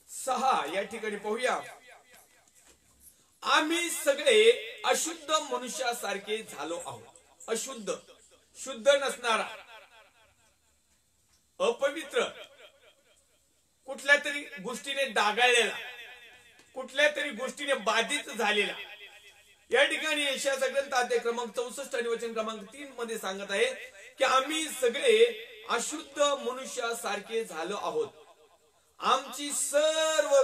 6 या ठिकाणी पाहूया. आम्ही सगळे अशुद्ध मनुष्यासारखे झालो आहोत. अशुद्ध, शुद्ध नसणारा, अपवित्र, कुठल्या तरी गोष्टीने डागाळलेला, कुठल्या तरी गोष्टीने बाधित झालेला. या ठिकाणी यशाचा ग्रंथ अध्याय क्रमांक 64 आणि वचन क्रमांक 3 मध्ये सांगत आहे की आम्ही सगळे अशुद्ध मनुष्यासारखे झालो आहोत. आमची सर्व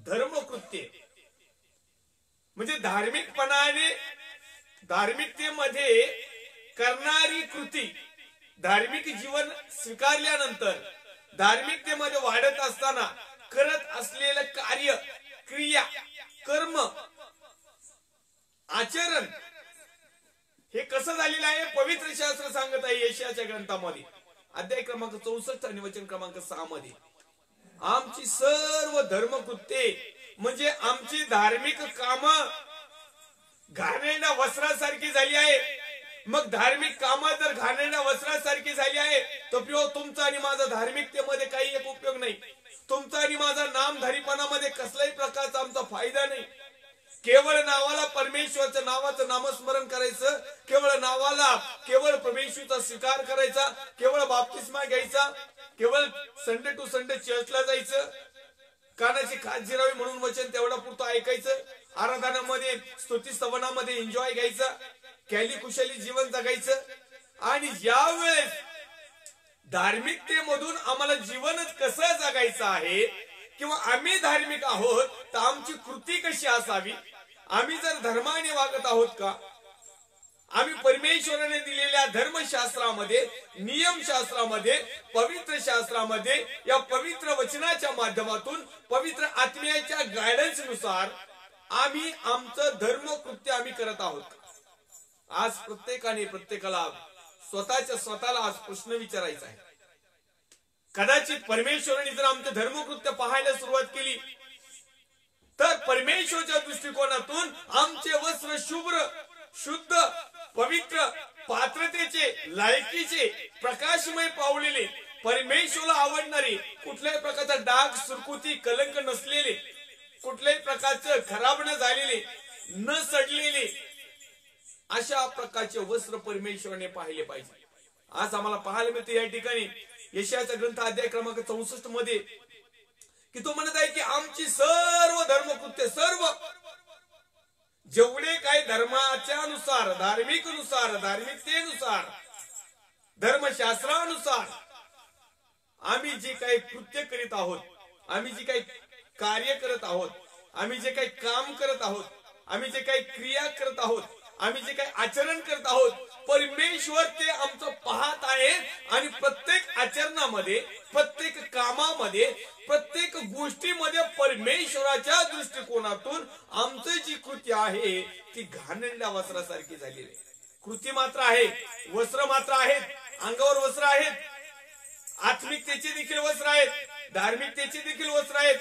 धर्मकृत्ये म्हणजे धार्मिकपणाने, धार्मिकतेमध्ये करणारी कृती, धार्मिक जीवन स्वीकारल्यानंतर धार्मिकतेमध्ये वाढत असताना करत असलेलं कार्य, क्रिया, कर्म, आचरण हे कसं झालेलं आहे. पवित्र शास्त्र सांगत आहे यशाच्या ग्रंथामध्ये अध्याय क्रमांक 64 आणि वचन क्रमांक 6 मध्ये आमची सर्व धर्मकृत्ये म्हणजे आमची धार्मिक काम घाणेरड्या वस्त्रासारखी झाली आहे. मग धार्मिक काम जर घाणेरड्या वस्त्रासारखी झाली आहे तर तुमचा आणि माझा धार्मिकतेमध्ये काही एक उपयोग नाही. तुमचा आणि माझा नामधारीपणामध्ये कसल्याही प्रकारचा आमचा फायदा नाही. केवळ नावाला परमेश्वरच्या नावाचं नामस्मरण करायचं, केवळ नावाला, केवळ परमेश्वरचा स्वीकार करायचा, केवळ बाप्तिस्मा घ्यायचा, केवळ संडे टू संडे चर्चला जायचं, कानाची खात जिरावी म्हणून वचन तेवढा पुरतं ऐकायचं, आराधनामध्ये स्तुती स्तवनामध्ये एन्जॉय घ्यायचा, कॅली कुशली जीवन जगायचं. आणि ज्यावेळेस धार्मिकतेमधून आम्हाला जीवनच कसं जगायचं आहे किंवा आम्ही धार्मिक आहोत तर आमची कृती कशी असावी, आम्ही जर धर्माने वागत आहोत का, आम्ही परमेश्वराने दिलेल्या धर्मशास्त्रामध्ये, नियमशास्त्रामध्ये, पवित्र शास्त्रामध्ये, या पवित्र वचनाच्या माध्यमातून, पवित्र आत्म्याच्या गायडन्स नुसार आम्ही आमचं धर्मकृत्य आम्ही करत आहोत. आज प्रत्येकाने प्रत्येकाला स्वतःला आज प्रश्न विचारायचा आहे. कदाचित परमेश्वराने जर आमचं धर्मकृत्य पाहायला सुरुवात केली तर परमेश्वराच्या दृष्टिकोनातून आमचे वस्त्र शुभ्र, शुद्ध, पवित्र, पात्रतेचे, लायकीचे, प्रकाशमय पावलेले, परमेश्वराला आवडणारे, कुठल्याही प्रकारचा डाग, सुरकुती, कलंक नसलेले, कुठल्याही प्रकारचं खराब न झालेले, न सडलेले, अशा प्रकारचे वस्त्र परमेश्वराने पाहिले पाहिजे. आज आम्हाला पाहायला मिळते या ठिकाणी यशाचा ग्रंथ अध्याय क्रमांक 64 मध्ये की तो म्हणत आहे की आमची सर्व धर्मकृत्य, सर्व जेवढे काही धर्माच्या नुसार, धार्मिकनुसार, धार्मिकतेनुसार, धर्मशास्त्रानुसार आम्ही जे काही कृत्य करीत आहोत, आम्ही जे काही कार्य करत आहोत, आम्ही जे काही काम करत आहोत, आम्ही जे काही क्रिया करत आहोत, आम्ही जे काही आचरण करत आहोत, परमेश्वर ते आमचं पाहत आहे. आणि प्रत्येक आचरणामध्ये, प्रत्येक कामामध्ये, प्रत्येक गोष्टीमध्ये परमेश्वराच्या दृष्टिकोनातून आमचं जी कृती आहे ती घाणेरड्या वस्त्रासारखी झालेली आहे. कृती मात्र आहे, वस्त्र मात्र आहेत, अंगावर वस्त्र आहेत, आत्मिकतेचे देखील वस्त्र आहेत, धार्मिकतेचे देखील वस्त्र आहेत,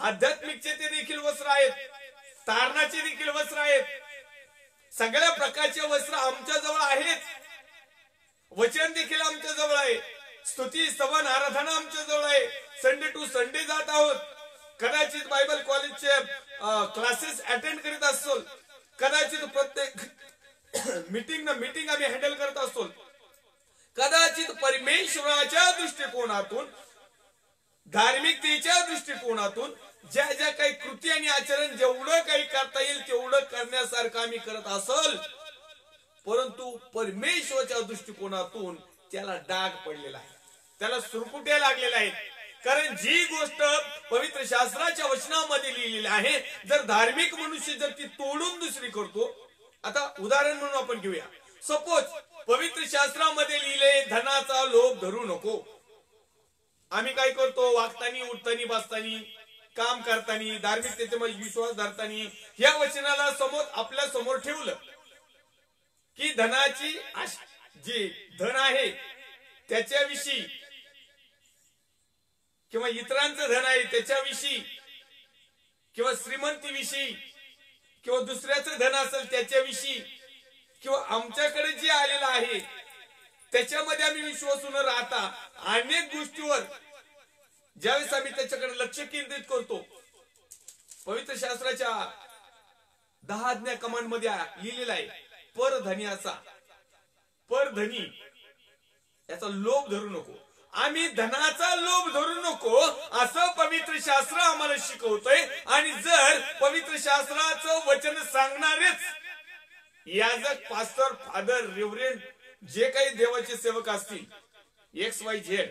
आध्यात्मिकचे देखील वस्त्र आहेत, तारणाचे देखील वस्त्र आहेत. सगळ्या प्रकारचे वस्त्र आमच्या जवळ आहेत. वचन देखील आमच्या जवळ आहे, स्तुती स्तवन आराधना आमच्या जवळ आहे. संडे टू संडे जात आहोत. कदाचित बायबल कॉलेजचे क्लासेस अटेंड करीत असतो, कदाचित प्रत्येक मीटिंग आम्ही हँडल करत असतो. कदाचित परमेश्वराच्या दृष्टिकोनातून, धार्मिकतेच्या दृष्टिकोनातून ज्या ज्या काही कृती आणि आचरण जेवढं काही करता येईल तेवढं करण्यासारखं आम्ही करत असल, परंतु परमेश्वराच्या दृष्टिकोनातून त्याला डाग पडलेला आहे, त्याला सुरकुट्या लागलेल्या आहेत. कारण जी गोष्ट पवित्र शास्त्राच्या वचनामध्ये लिहिलेली आहे, जर धार्मिक मनुष्य जर ती तोडून दुसरी करतो, आता उदाहरण म्हणून आपण घेऊया. सपोज पवित्र शास्त्रामध्ये लिहिले धनाचा लोभ धरू नको. आम्ही काय करतो, वागतानी, उठतानी, बसतानी, काम करतानी, धार्मिकतेमध्ये विश्वास धरतानी या वचनाला समोर आपल्या समोर ठेवलं की धनाची जे धन आहे त्याच्याविषयी किंवा इतरांचं धन आहे त्याच्याविषयी किंवा श्रीमंतीविषयी किंवा दुसऱ्याचं धन असेल त्याच्याविषयी किंवा आमच्याकडे जे आलेलं आहे त्याच्यामध्ये आम्ही विश्वासू न राहता अनेक गोष्टीवर ज्यावेळेस आम्ही त्याच्याकडे लक्ष केंद्रित करतो, पवित्र शास्त्राच्या 10 आज्ञा कमांड मध्ये लिहिलेला आहे, परधनियाचा, परधनी याचा लोभ धरू नको, आम्ही धनाचा लोभ धरू नको असं पवित्र शास्त्र आम्हाला शिकवतोय. आणि जर पवित्र शास्त्राचं वचन सांगणारेच याजक, पास्टर, फादर, रेव्हरेंड जे काही देवाचे सेवक असतील, XYZ,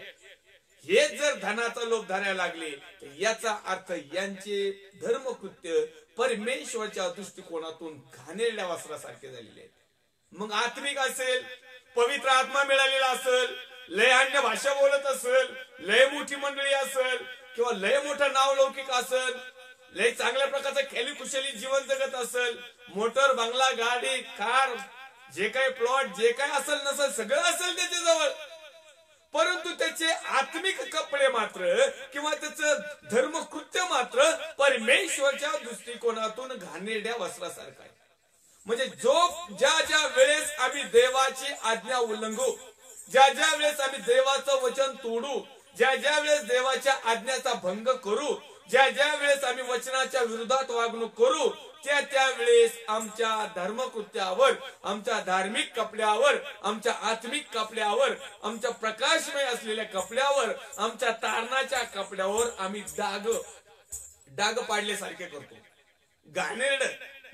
हे जर धनाचा लोभ धरायला लागले तर याचा अर्थ यांचे धर्मकृत्य परमेश्वराच्या दृष्टिकोनातून घाणेरड्या वस्त्रासारखे झालेले आहेत. मग आत्मिक असेल, पवित्र आत्मा मिळालेला असेल, लय अन्य भाषा बोलत असेल, लय मोठी मंडळी असेल, किंवा लय मोठं नावलौकिक असेल, लय चांगल्या प्रकारचं खेलीकुशली जीवन जगत असेल, मोटर, बंगला, गाडी, कार, जे काही प्लॉट, जे काही असेल नसेल सगळं असेल त्याच्याजवळ, परंतु त्याचे आत्मिक कपडे मात्र किंवा त्याचं धर्मकृत्य मात्र परमेश्वराच्या दृष्टिकोनातून घाणेरड्या वस्त्रासारखं आहे. म्हणजे ज्या ज्या वेळेस आम्ही देवाची आज्ञा उल्लंघू, ज्या ज्या वेळेस आम्ही देवाचं वचन तोडू, ज्या ज्या वेळेस देवाच्या आज्ञाचा भंग करू, ज्या ज्या वेळेस आम्ही वचनाच्या विरोधात वागणूक करू, त्या वेळेस आमच्या धर्मकृत्यावर, आमच्या धार्मिक कपड्यावर, आमच्या आत्मिक कपड्यावर, आमच्या प्रकाशमय असलेल्या कपड्यावर, आमच्या तारणाच्या कपड्यावर आम्ही डाग पाडल्यासारखे करतो. घाणेरड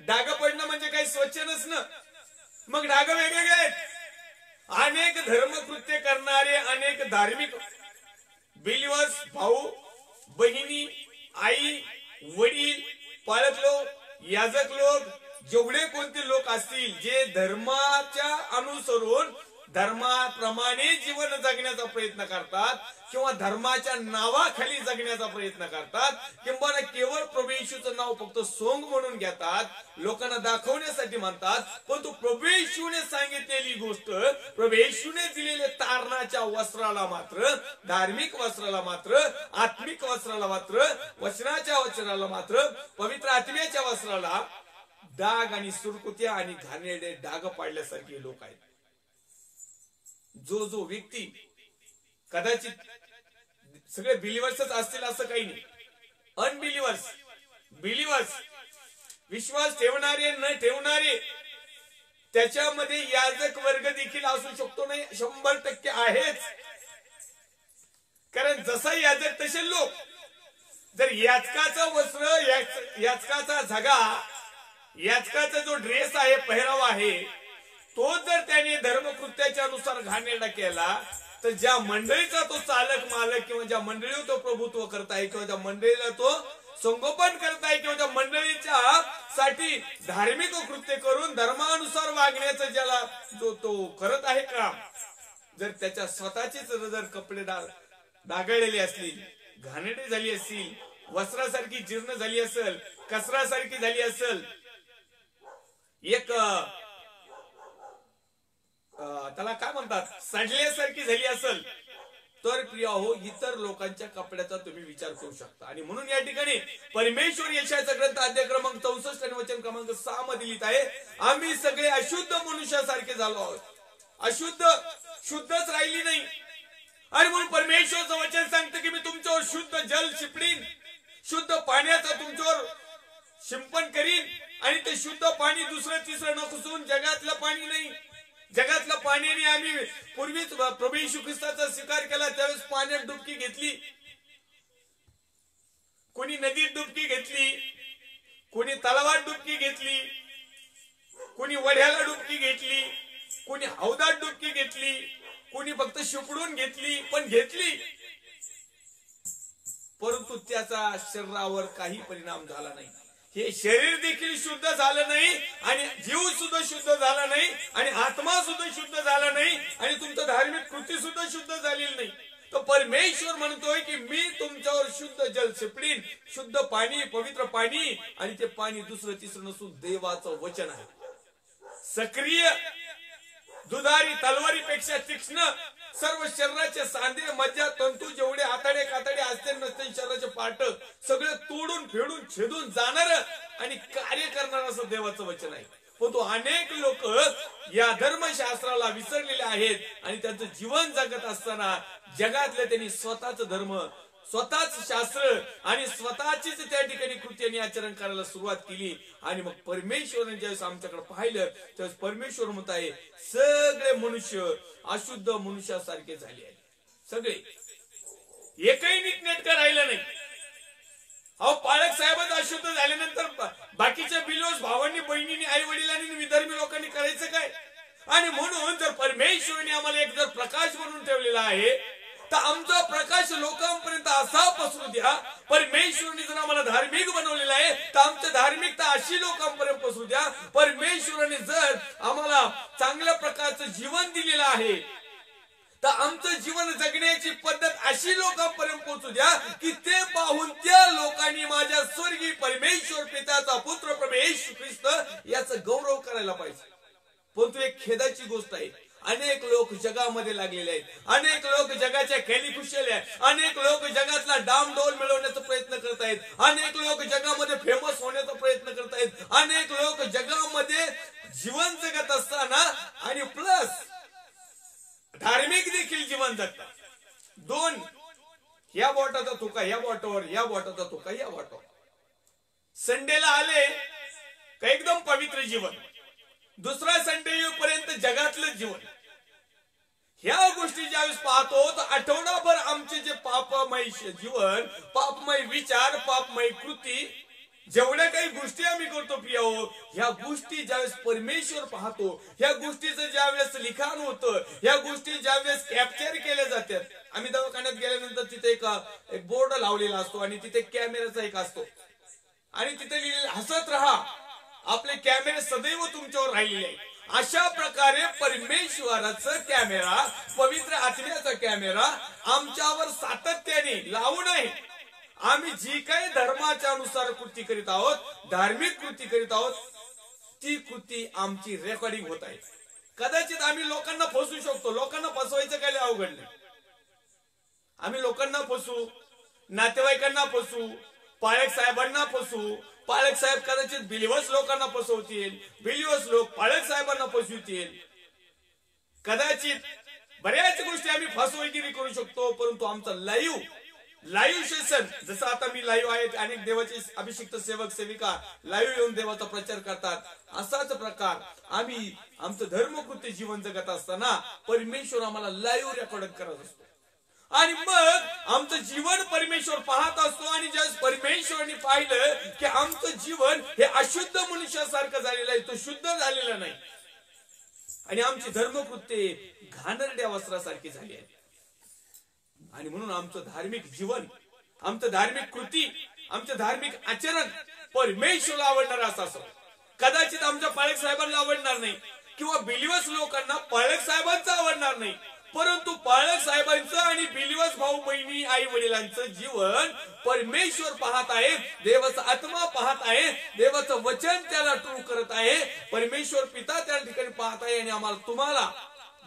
डाग पडणं म्हणजे काही स्वच्छ नसणं. मग डाग वेगवेगळे आहेत. अनेक धर्मकृत्य करणारे, अनेक धार्मिक बिलिव्हर्स, भाऊ बहिणी, आई वडील, पालक लोक, याजक लोक, जेवढे कोणते लोक असतील जे धर्माच्या अनुसरून धर्माप्रमाणे जीवन जगण्याचा प्रयत्न करतात किंवा धर्माच्या नावाखाली जगण्याचा प्रयत्न करतात, किंवा केवळ प्रभू येशूचं नाव फक्त सोंग म्हणून घेतात, लोकांना दाखवण्यासाठी म्हणतात, पण तो प्रभू येशूने सांगितलेली गोष्ट, प्रभू येशूने दिलेले तारणाच्या वस्त्राला मात्र, धार्मिक वस्त्राला मात्र, आत्मिक वस्त्राला मात्र, वचनाच्या वचनाला मात्र, पवित्र आत्म्याच्या वस्त्राला डाग आणि सुरकुत्या आणि घाणेरडे डाग पाडल्यासारखे लोक आहेत. जो व्यक्ती, कदाचित सगळे बिलिव्हर्सच असतील असं काही नाही, अनबिलिव्हर्स, बिलिव्हर्स, विश्वास ठेवणारे न ठेवणारे, त्याच्यामध्ये याजक वर्ग देखील असू शकतो, नाही 100% आहेच. कारण जसा याजक तसे लोक. जर याचकाचं वस्त्र, याचकाचा झगा, याचकाचा जो ड्रेस आहे, पेहराव आहे, तो जर त्याने धर्मकृत्याच्या अनुसार घाणेरडा केला तर ज्या मंडळीचा तो चालक मालक किंवा ज्या मंडळीवर तो प्रभुत्व करत आहे किंवा ज्या मंडळीला तो संगोपन करत आहे किंवा ज्या मंडळीच्या साठी धार्मिक कृत्य करून धर्मानुसार वागण्याचं ज्याला जो तो करत आहे काम, जर त्याच्या स्वतःचीच जर कपडे डागळलेले असतील, घाणेरडी झाली असतील, वस्त्रासारखी जीर्ण झाली असेल, कचरासारखी झाली असेल, एक त्याला काय म्हणतात, सडल्यासारखी झाली असेल, तर प्रिय हो, इतर लोकांच्या कपड्याचा तुम्ही विचार करू शकता. आणि म्हणून या ठिकाणी परमेश्वर यशाचा ग्रंथ अध्याय क्रमांक 64 आणि वचन क्रमांक 6 मध्ये लिहित आहे, आम्ही सगळे अशुद्ध मनुष्यासारखे झालो आहोत. शुद्धच राहिली नाही. आणि म्हणून परमेश्वरचं वचन सांगतं की मी तुमच्यावर शुद्ध जल शिंपडीन, शुद्ध पाण्याचं तुमच्यावर शिंपण करीन. आणि ते शुद्ध पाणी दुसरं तिसरं नकुसून जगातलं पाणी नाही. जगातल्या पाण्याने आम्ही पूर्वीच प्रभू येशू ख्रिस्ताचा स्वीकार केला, त्यावेळेस पाण्यात डुबकी घेतली, कोणी नदीत डुबकी घेतली, कोणी तलावात डुबकी घेतली, कोणी वड्याला डुबकी घेतली, कोणी हौदात डुबकी घेतली, कोणी फक्त शिपडून घेतली, पण घेतली, परंतु त्याचा शरीरावर काही परिणाम झाला नाही. हे शरीर देखील शुद्ध झालं नाही आणि जीव सुद्धा शुद्ध झाला नाही आणि आत्मा सुद्धा शुद्ध झाला नाही आणि तुमचं धार्मिक कृती सुद्धा शुद्ध झालेली नाही. तर परमेश्वर म्हणतोय की मी तुमच्यावर शुद्ध जल शिंपडीन, शुद्ध पाणी, पवित्र पाणी. आणि ते पाणी दुसरं तिसरं नसून देवाचं वचन आहे. सक्रिय, दुधारी तलवारीपेक्षा तीक्ष्ण, सर्व शरीराचे सांधे, मज्जा, तंतू जेवढे आतडे कातडे असते नसते शरीराचे पार्ट सगळे तोडून फेडून छेदून जाणार आणि कार्य करणार असं देवाचं वचन आहे. पण तो अनेक लोक या धर्मशास्त्राला विसरलेले आहेत आणि त्यांचं जीवन जगत असताना जगातले त्यांनी स्वतःच धर्म, स्वतःच शास्त्र आणि स्वतःचीच त्या ठिकाणी कृती आणि आचरण करायला सुरुवात केली. आणि मग परमेश्वराने ज्यावेळेस आमच्याकडे पाहिलं त्यावेळेस परमेश्वर म्हणत आहे सगळे मनुष्य अशुद्ध मनुष्यासारखे झाले आहे. सगळे एकही नीटनेटकं राहिलं नाही. अहो पाळक साहेबच अशुद्ध झाल्यानंतर बाकीच्या बिलोस भावांनी बहिणींनी आई वडिलांनी विधर्मी लोकांनी करायचं काय? आणि म्हणून जर परमेश्वराने आम्हाला एक जर प्रकाश बनवून ठेवलेला आहे तर आमचा प्रकाश लोकांपर्यंत असा पसरू द्या. परमेश्वराने जर आम्हाला धार्मिक बनवलेला आहे तर आमची धार्मिकता अशी लोकांपर्यंत पसरू द्या. परमेश्वराने जर आम्हाला चांगल्या प्रकारचं जीवन दिलेलं आहे तर आमचं जीवन जगण्याची पद्धत अशी लोकांपर्यंत पोहोचू द्या की ते पाहून त्या लोकांनी माझ्या स्वर्गीय परमेश्वर पित्याचा पुत्र प्रभू येशू ख्रिस्त याचा गौरव करायला पाहिजे. परंतु एक खेदाची गोष्ट आहे, अनेक लोक जगामध्ये लागलेले आहेत, अनेक लोक जगाच्या खेळी खुशाले आहेत, अनेक लोक जगातला डामडौल मिळवण्याचा प्रयत्न करत आहेत, अनेक लोक जगामध्ये फेमस होण्याचा प्रयत्न करत आहेत, अनेक लोक जगामध्ये जीवन जगत असताना आणि प्लस धार्मिक देखील जीवन जगतात. दोन, या बोटाचा तुका या बोटावर, या बोटाचा तुका या बोटावर. संडेला आले का एकदम पवित्र जीवन, दुसरा संडे येऊपर्यंत जगातलं जीवन. ह्या गोष्टी ज्यावेळेस पाहतो तर आठवडाभर आमचे जे पापमय जीवन, पापमय विचार, पापमय कृती, जेवढ्या काही गोष्टी आम्ही करतो प्रिय हो, ह्या गोष्टी ज्यावेळेस परमेश्वर पाहतो, ह्या गोष्टीचं ज्यावेळेस लिखाण होतं, ह्या गोष्टी ज्यावेळेस कॅप्चर केल्या जातात. आम्ही दवाखान्यात गेल्यानंतर तिथे एक बोर्ड लावलेला असतो आणि तिथे कॅमेराचा एक असतो आणि तिथे लिहिलेलं हसत राहा, आपले कॅमेरे सदैव तुमच्यावर राहिलेले आहे. अशा प्रकारे परमेश्वराचं कॅमेरा, पवित्र आत्म्याचा कॅमेरा आमच्यावर सातत्याने लावून आहे. आम्ही जी काही धर्माच्या अनुसार कृती करीत आहोत, धार्मिक कृती करीत आहोत, ती कृती आमची रेकॉर्डिंग होत आहे. कदाचित आम्ही लोकांना फसवू शकतो, लोकांना फसवायचं काही अवघड नाही. आम्ही लोकांना फसवू, नातेवाईकांना फसवू, पाळक साहेबांना फसवू, पाळक साहेब कदाचित बिलिव्हर्स लोकांना फसवतील, बिलिव्हर्स लोक पाळक साहेबांना फसवतील. कदाचित बऱ्याच गोष्टी आम्ही फसवेगिरी करू शकतो. परंतु आमचा लाईव्ह सेशन, जसं आता मी लाईव्ह आहे, अनेक देवाचे अभिषिक्त सेवक सेविका लाईव्ह येऊन देवाचा प्रचार करतात, असाच प्रकार आम्ही आमचं धर्मकृत्य जीवन जगत असताना परमेश्वर आम्हाला लाईव्ह रेकॉर्ड करत असतो. आणि मग आमचं जीवन परमेश्वर पाहत असतो. आणि ज्यावेळेस परमेश्वराने पाहिलं की आमचं जीवन हे अशुद्ध मनुष्यासारखं झालेलं आहे, तो शुद्ध झालेला नाही, आणि आमची धर्मकृत्ये घाणेरड्या वस्त्रासारखी झाली आहे. आणि म्हणून आमचं धार्मिक जीवन, आमचं धार्मिक कृती, आमचं धार्मिक आचरण परमेश्वराला आवडणार असं असावं. कदाचित आमच्या पाळक साहेबांना आवडणार नाही किंवा बिलिव्हर्स लोकांना पाळक साहेबांचं आवडणार नाही, परंतु पाळक साहेबांचं आणि बिलिव्हर्स भाऊ बहिणी आई वडिलांचं जीवन परमेश्वर पाहत आहे, देवाचा आत्मा पाहत आहे, देवाचं वचन त्याला ट्रू करत आहे, परमेश्वर पिता त्या ठिकाणी पाहत आहे. आणि आम्हाला, तुम्हाला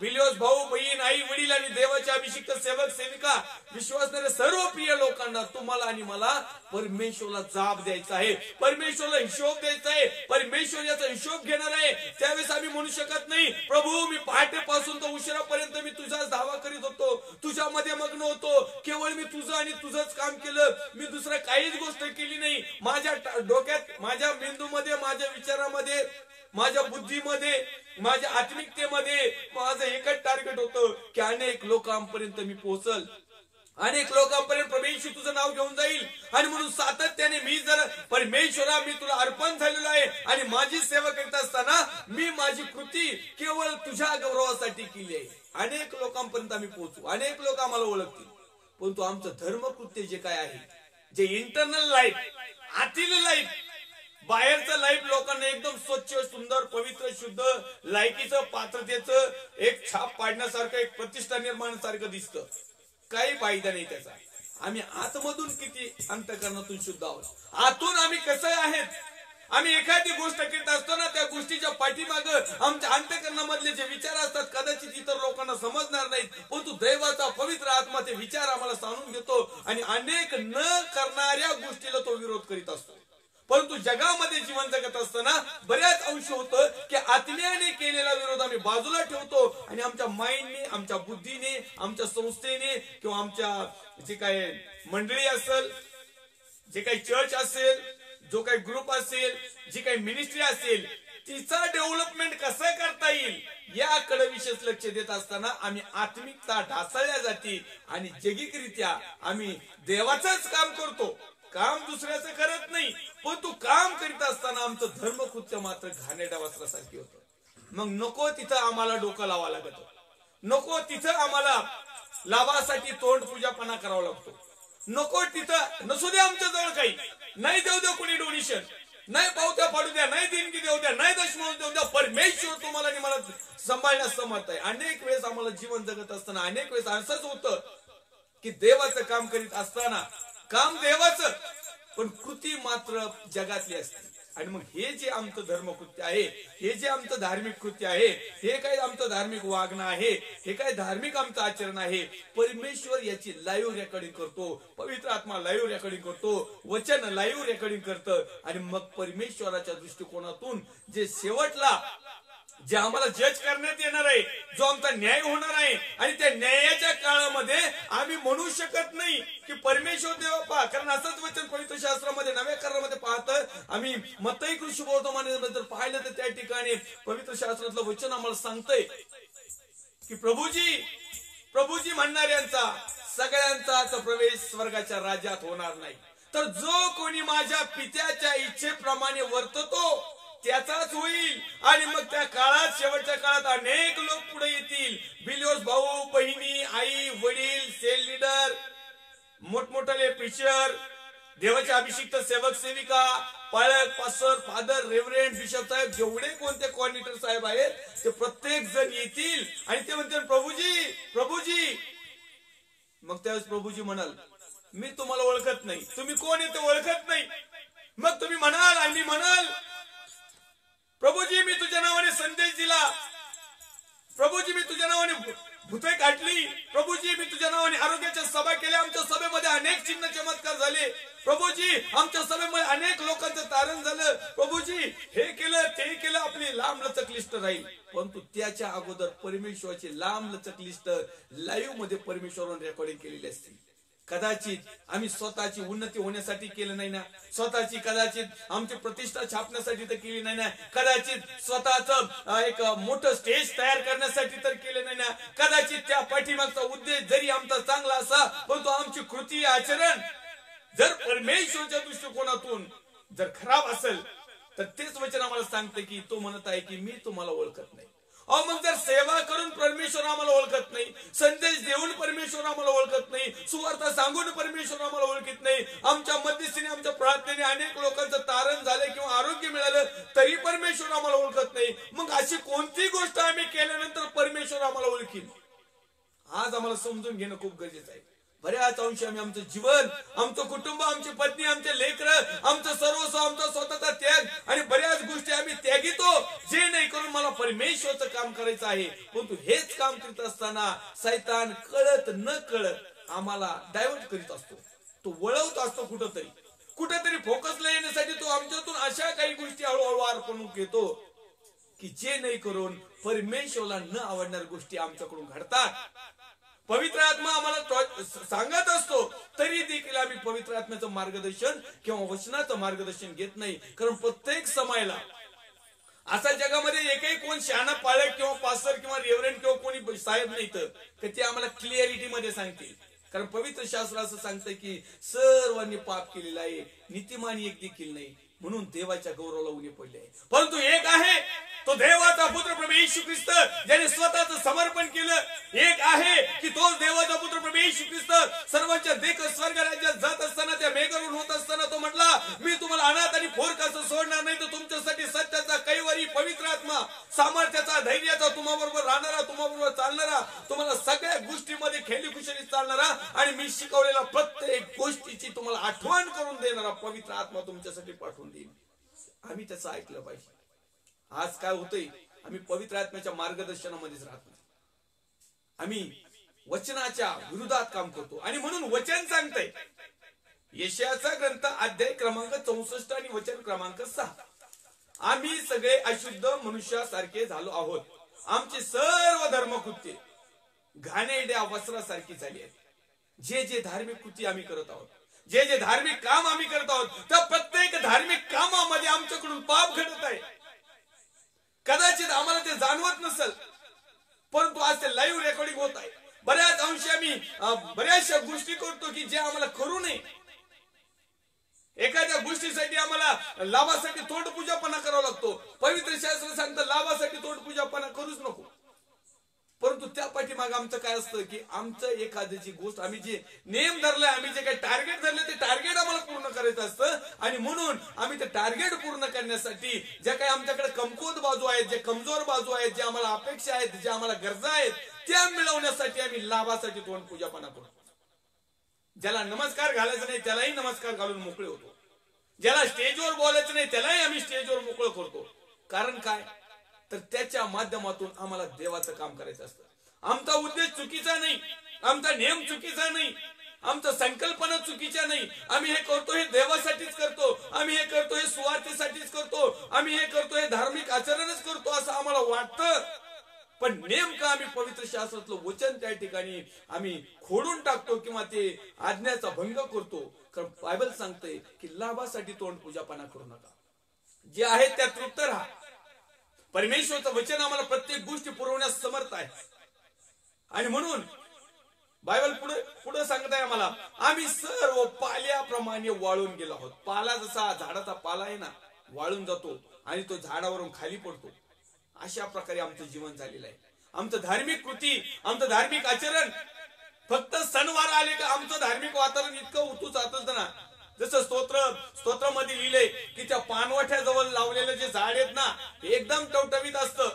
बिलिव्हर्स भाऊ बहीण आई वडील आणि देवाचे अभिषिक्त सेवक सेविका विश्वासणारे सर्व प्रिय लोकांना, तुम्हाला आणि मला परमेश्वराला जाब द्यायचा आहे, परमेश्वराला हिशोब द्यायचा आहे. परमेश्वर याचा हिशोब घेणार आहे. त्यावेळेस आम्ही म्हणू शकत नाही, प्रभू मी पहाटेपासून तर उशिरापर्यंत मी तुझाच धावा करीत होतो, तुझ्यामध्ये मग्न होतो, केवळ मी तुझं आणि तुझंच काम केलं, मी दुसरं काहीच गोष्ट केली नाही. माझ्या डोक्यात, माझ्या मेंदूमध्ये, माझ्या विचारामध्ये, माझ्या बुद्धीमध्ये, माझ्या आत्मिकतेमध्ये माझं एकच टार्गेट होतं की अनेक लोकांपर्यंत मी पोहोचल, अनेक लोकांपर्यंत परमेश्वर तुझं नाव घेऊन जाईल. आणि म्हणून सातत्याने मी जर परमेश्वरा मी तुला अर्पण झालेलो आहे आणि माझी सेवा करत असताना मी माझी कृती केवळ तुझ्या गौरवासाठी केली आहे. अनेक लोकांपर्यंत आम्ही पोहोचू, अनेक लोक आम्हाला ओळखतील. परंतु आमचं धर्मकृत्य जे काय आहे, जे इंटरनल लाईफ, आतील लाईफ, बाहेरचं लाईफ लोकांना एकदम स्वच्छ, सुंदर, पवित्र, शुद्ध, लायकीचं, पात्रतेचं एक छाप पाडण्यासारखं, एक प्रतिष्ठा निर्माणासारखं दिसतं, काही फायदा नाही त्याचा. आम्ही आतमधून किती अंतःकरणातून शुद्ध आहोत, आतून आम्ही कसं आहेत. आम्ही एखादी गोष्ट करीत असतो ना, त्या गोष्टीच्या पाठीमागं आमच्या अंतःकरणामधले जे विचार असतात कदाचित इतर लोकांना समजणार नाहीत, परंतु दैवाचा पवित्र आत्मा ते विचार आम्हाला सांगून देतो आणि अनेक न करणाऱ्या गोष्टीला तो विरोध करीत असतो. परंतु जगामध्ये जीवन जगत असताना बऱ्याच अंश होतं की आत्म्याने केलेला विरोध आम्ही बाजूला ठेवतो आणि आमच्या माइंडने, आमच्या बुद्धीने, आमच्या संस्थेने किंवा आमच्या जे काही मंडळी असेल, जे काही चर्च असेल, जो काही ग्रुप असेल, जी काही मिनिस्ट्री असेल, तिचा डेव्हलपमेंट कसं करता येईल याकडे विशेष लक्ष देत असताना आम्ही आत्मिकता ढासळल्या जाती आणि जैगिकरित्या आम्ही देवाचंच काम करतो, काम दुसऱ्याचं करत नाही. पण तू काम करीत असताना आमचं धर्मकृत्य मात्र घाणेरड्या वस्त्रासारखी होतं. मग नको तिथं आम्हाला डोकं लावावं लागत, नको तिथं आम्हाला लाभासाठी तोंड पूजापणा करावा लागतो, नको तिथं नसू द्या आमच्या जवळ काही नाही, देऊ द्या कोणी डोनेशन, नाही पावत्या पाडू द्या, नाही देणगी देऊ द्या, नाही दशमलव देऊ द्या, परमेश्वर तुम्हाला आणि मला सांभाळण्यास समर्थ आहे. अनेक वेळेस आम्हाला जीवन जगत असताना अनेक वेळेस असंच होतं की देवाचं काम करीत असताना काम देवाचं पण कृती मात्र जगातली असते. आणि मग हे जे आमचं धर्मकृत्य आहे, हे जे आमचं धार्मिक कृत्य आहे, हे काय आमचं धार्मिक वागणं आहे, हे काय धार्मिक आमचं आचरण आहे, परमेश्वर याची लाईव्ह रेकॉर्डिंग करतो, पवित्र आत्मा लाईव्ह रेकॉर्डिंग करतो, वचन लाईव्ह रेकॉर्डिंग करतं. आणि मग परमेश्वराच्या दृष्टिकोनातून जे शेवटला जे आम्हाला जज करण्यात येणार आहे, जो आमचा न्याय होणार आहे, आणि त्या न्यायाच्या काळामध्ये आम्ही म्हणू शकत नाही की परमेश्वर देव पहा, कारण असंच वचन पवित्र शास्त्रामध्ये नव्या करारामध्ये पाहतं. आम्ही मत्तई कृष्णबोधमानेबद्दल पाहिलं तर त्या ठिकाणी पवित्र शास्त्रातलं वचन आम्हाला सांगतंय की प्रभूजी म्हणणाऱ्यांचा सगळ्यांचाच प्रवेश स्वर्गाच्या राज्यात होणार नाही, तर जो कोणी माझ्या पित्याच्या इच्छेप्रमाणे वर्ततो त्याचाच होईल. आणि मग त्या काळात, शेवटच्या काळात अनेक लोक पुढे येतील, बिलिओस भाऊ बहिणी, आई वडील, सेल लीडर, मोठमोठाले प्रिचर, देवाचे अभिषिक्त सेवक सेविका, पालक, पास्टर, फादर, रेव्हरेंड, बिशप साहेब, जेवढे कोणते कोऑर्डिनेटर साहेब आहेत ते प्रत्येक जण येतील आणि ते म्हणतील प्रभूजी. मग त्यावेळेस प्रभूजी म्हणाल, मी तुम्हाला ओळखत नाही, तुम्ही कोण आहे ते ओळखत नाही. मग तुम्ही म्हणाल आणि मी म्हणाल, प्रभूजी मी तुझ्या नावाने संदेश दिला, प्रभूजी मी तुझ्या नावाने भूते काढली, प्रभूजी मी तुझ्या नावाने आरोग्याच्या सभा केल्या, आमच्या सभेमध्ये अनेक चिन्ह चमत्कार झाले, प्रभूजी आमच्या सभेमध्ये अनेक लोकांचं तारण झालं, प्रभूजी हे केलं ते केलं. आपली लांब लचक लिस्ट राहील, परंतु त्याच्या अगोदर परमेश्वराची लांब लचक लिस्ट लाईव्ह मध्ये परमेश्वराने रेकॉर्डिंग केलेली असते. कदाचित आम्ही स्वतःची उन्नती होण्यासाठी केलं नाही ना, स्वतःची कदाचित आमची प्रतिष्ठा छापण्यासाठी तर केली नाही ना, कदाचित स्वतःच एक मोठं स्टेज तयार करण्यासाठी तर केलं नाही ना, कदाचित त्या पाठीमागचा उद्देश जरी आमचा चांगला असा, परंतु आमची कृती आचरण जर परमेश्वराच्या दृष्टिकोनातून जर खराब असेल तर तेच वचन आम्हाला सांगते की तो म्हणत आहे की मी तुम्हाला ओळखत नाही. मग जर सेवा करून परमेश्वर आम्हाला ओळखत नाही, संदेश देऊन परमेश्वर आम्हाला ओळखत नाही, सुवार्ता सांगून परमेश्वर आम्हाला ओळखत नाही, आमच्या मध्यस्थीने आमच्या प्रार्थनेने अनेक लोकांचं तारण झालं किंवा आरोग्य मिळालं तरी परमेश्वर आम्हाला ओळखत नाही, मग अशी कोणती गोष्ट आम्ही केल्यानंतर परमेश्वर आम्हाला ओळखील? आज आम्हाला समजून घेणं खूप गरजेचं आहे. बऱ्याच अंशी आम्ही आमचं जीवन, आमचं कुटुंब, आमची पत्नी, आमचे लेकरं, आमचं सर्वस्व, आमचा स्वतःचा त्याग आणि बऱ्याच गोष्टी आम्ही त्यागितो, जे नाही करून मला परमेश्वरचं काम करायचं आहे. परंतु हेच काम करीत असताना सैतान कळत न कळत आम्हाला डायव्हर्ट करीत असतो, तो वळवत असतो कुठंतरी फोकसला येण्यासाठी. तो आमच्यातून अशा काही गोष्टी हळूहळू अर्पण घेतो की जे नाही करून परमेश्वराला न आवडणाऱ्या गोष्टी आमच्याकडून घडतात. पवित्र आत्मा आम्हाला सांगत असतो तरी देखील आम्ही पवित्र आत्म्याचं मार्गदर्शन किंवा वचनाचं मार्गदर्शन घेत नाही. कारण प्रत्येक समयाला असा जगामध्ये एकही कोण शहाणा पालक किंवा पास्टर किंवा रेव्हरंड किंवा कोणी साहेब नाही तर ते आम्हाला क्लिअरिटी मध्ये सांगतील. कारण पवित्र शास्त्र असं सांगतं की सर्वांनी पाप केलेलं आहे, नीतिमान एक देखील नाही, म्हणून देवाच्या गौरवाला उणे पडले आहे. परंतु एक आहे, तो देवाचा पुत्र प्रभू येशू ख्रिस्त ज्याने स्वतःचं समर्पण केलं. एक आहे की तो देवाचा पुत्र प्रभू येशू ख्रिस्त सर्वांच्या देखत स्वर्ग राज्यात जात असताना, त्या मेघावरून होत असताना तो म्हटला, मी तुम्हाला अनाथ आणि फोरकाचं सोडणार नाही, तर तुमच्यासाठी सत्याचा कैवारी पवित्र आत्मा, सामर्थ्याचा, धैर्याचा, तुम्हाबरोबर राहणारा, तुम्हाबरोबर चालणारा, तुम्हाला सगळ्या गोष्टीमध्ये खेळी खुशाली चालणारा आणि मी शिकवलेल्या प्रत्येक गोष्टीची तुम्हाला आठवण करून देणारा पवित्र आत्मा तुमच्यासाठी पाठवून देईल. आम्ही त्याचं ऐकलं पाहिजे. आज काय होतंय, आम्ही पवित्र आत्म्याच्या मार्गदर्शनामध्येच राहत नाही, आम्ही वचनाच्या विरोधात काम करतो. आणि म्हणून वचन सांगतंय यशाचा ग्रंथ अध्याय क्रमांक 64 आणि वचन क्रमांक 6. आम्ही सगळे अशुद्ध मनुष्यासारखे झालो आहोत. आमची सर्व धर्मकृत्ये घाणेरड्या वस्त्रासारखी झाली आहेत. जे जे धार्मिक कृती आम्ही करत आहोत, जे जे धार्मिक काम आम्ही करत आहोत, त्या प्रत्येक धार्मिक कामामध्ये आमच्याकडून पाप घडत आहे. कदाचित आम्हाला ते जाणवत नसेल, परंतु आज ते लाईव्ह रेकॉर्डिंग होत आहे. बऱ्याच अंशी आम्ही बऱ्याचशा गोष्टी करतो की जे आम्हाला करू नये. एखाद्या गोष्टीसाठी आम्हाला लाभासाठी तोंडपूजापणा करावा लागतो. पवित्र शास्त्र सांगतं लाभासाठी तोंडपूजापणा करूच नको. परंतु त्या पाठीमागे आमचं काय असतं की आमचं एखाद्याची गोष्ट आम्ही जे नेम धरलाय, आम्ही जे काही टार्गेट धरले ते टार्गेट आम्हाला पूर्ण करायचं असतं. आणि म्हणून आम्ही ते टार्गेट पूर्ण करण्यासाठी ज्या काही आमच्याकडे कमकुवत बाजू आहेत, जे कमजोर बाजू आहेत, जे आम्हाला अपेक्षा आहेत, जे आम्हाला गरजा आहेत, त्या मिळवण्यासाठी आम्ही लाभासाठी तोंडपूजापणा करतो. ज्याला नमस्कार घालायचा नाही त्यालाही नमस्कार घालून मोकळे होतो. ज्याला स्टेजवर बोलायचं नाही त्यालाही आम्ही स्टेजवर मोकळं करतो. कारण काय तर त्याच्या माध्यमातून आम्हाला देवाचं काम करायचं असतं. आमचा उद्देश चुकीचा नाही, आमचा नियम चुकीचा नाही, आमचा संकल्पना चुकीच्या नाही. आम्ही हे करतो हे देवासाठीच करतो, आम्ही हे करतो हे सुवार्थीसाठीच करतो, आम्ही हे करतो हे धार्मिक आचरणच करतो असं आम्हाला वाटतं. पण नेमकं आम्ही पवित्र शास्त्रातलं वचन त्या ठिकाणी आम्ही खोडून टाकतो किंवा ते आज्ञाचा भंग करतो. कारण बायबल सांगते की लाभासाठी तोंडपूजापणा करू नका, जे आहे त्या तृप्त राहा. परमेश्वरचं वचन आम्हाला प्रत्येक गोष्टी पुरवण्यास समर्थ आहे. आणि म्हणून बायबल पुढे सांगत आहे आम्हाला, आम्ही सर्व पाल्याप्रमाणे वाळून गेलो आहोत. पाला जसा झाडाचा पाला आहे ना, वाळून जातो आणि तो झाडावरून खाली पडतो, अशा प्रकारे आमचं जीवन झालेलं आहे. आमचं धार्मिक कृती, आमचं धार्मिक आचरण फक्त सणवार आले का आमचं धार्मिक वातावरण इतकं उतू चालतं ना. जसं स्तोत्रामध्ये लिहिले की त्या पानवठ्याजवळ लावलेलं जे झाड आहेत ना, एकदम टवटवीत असतं,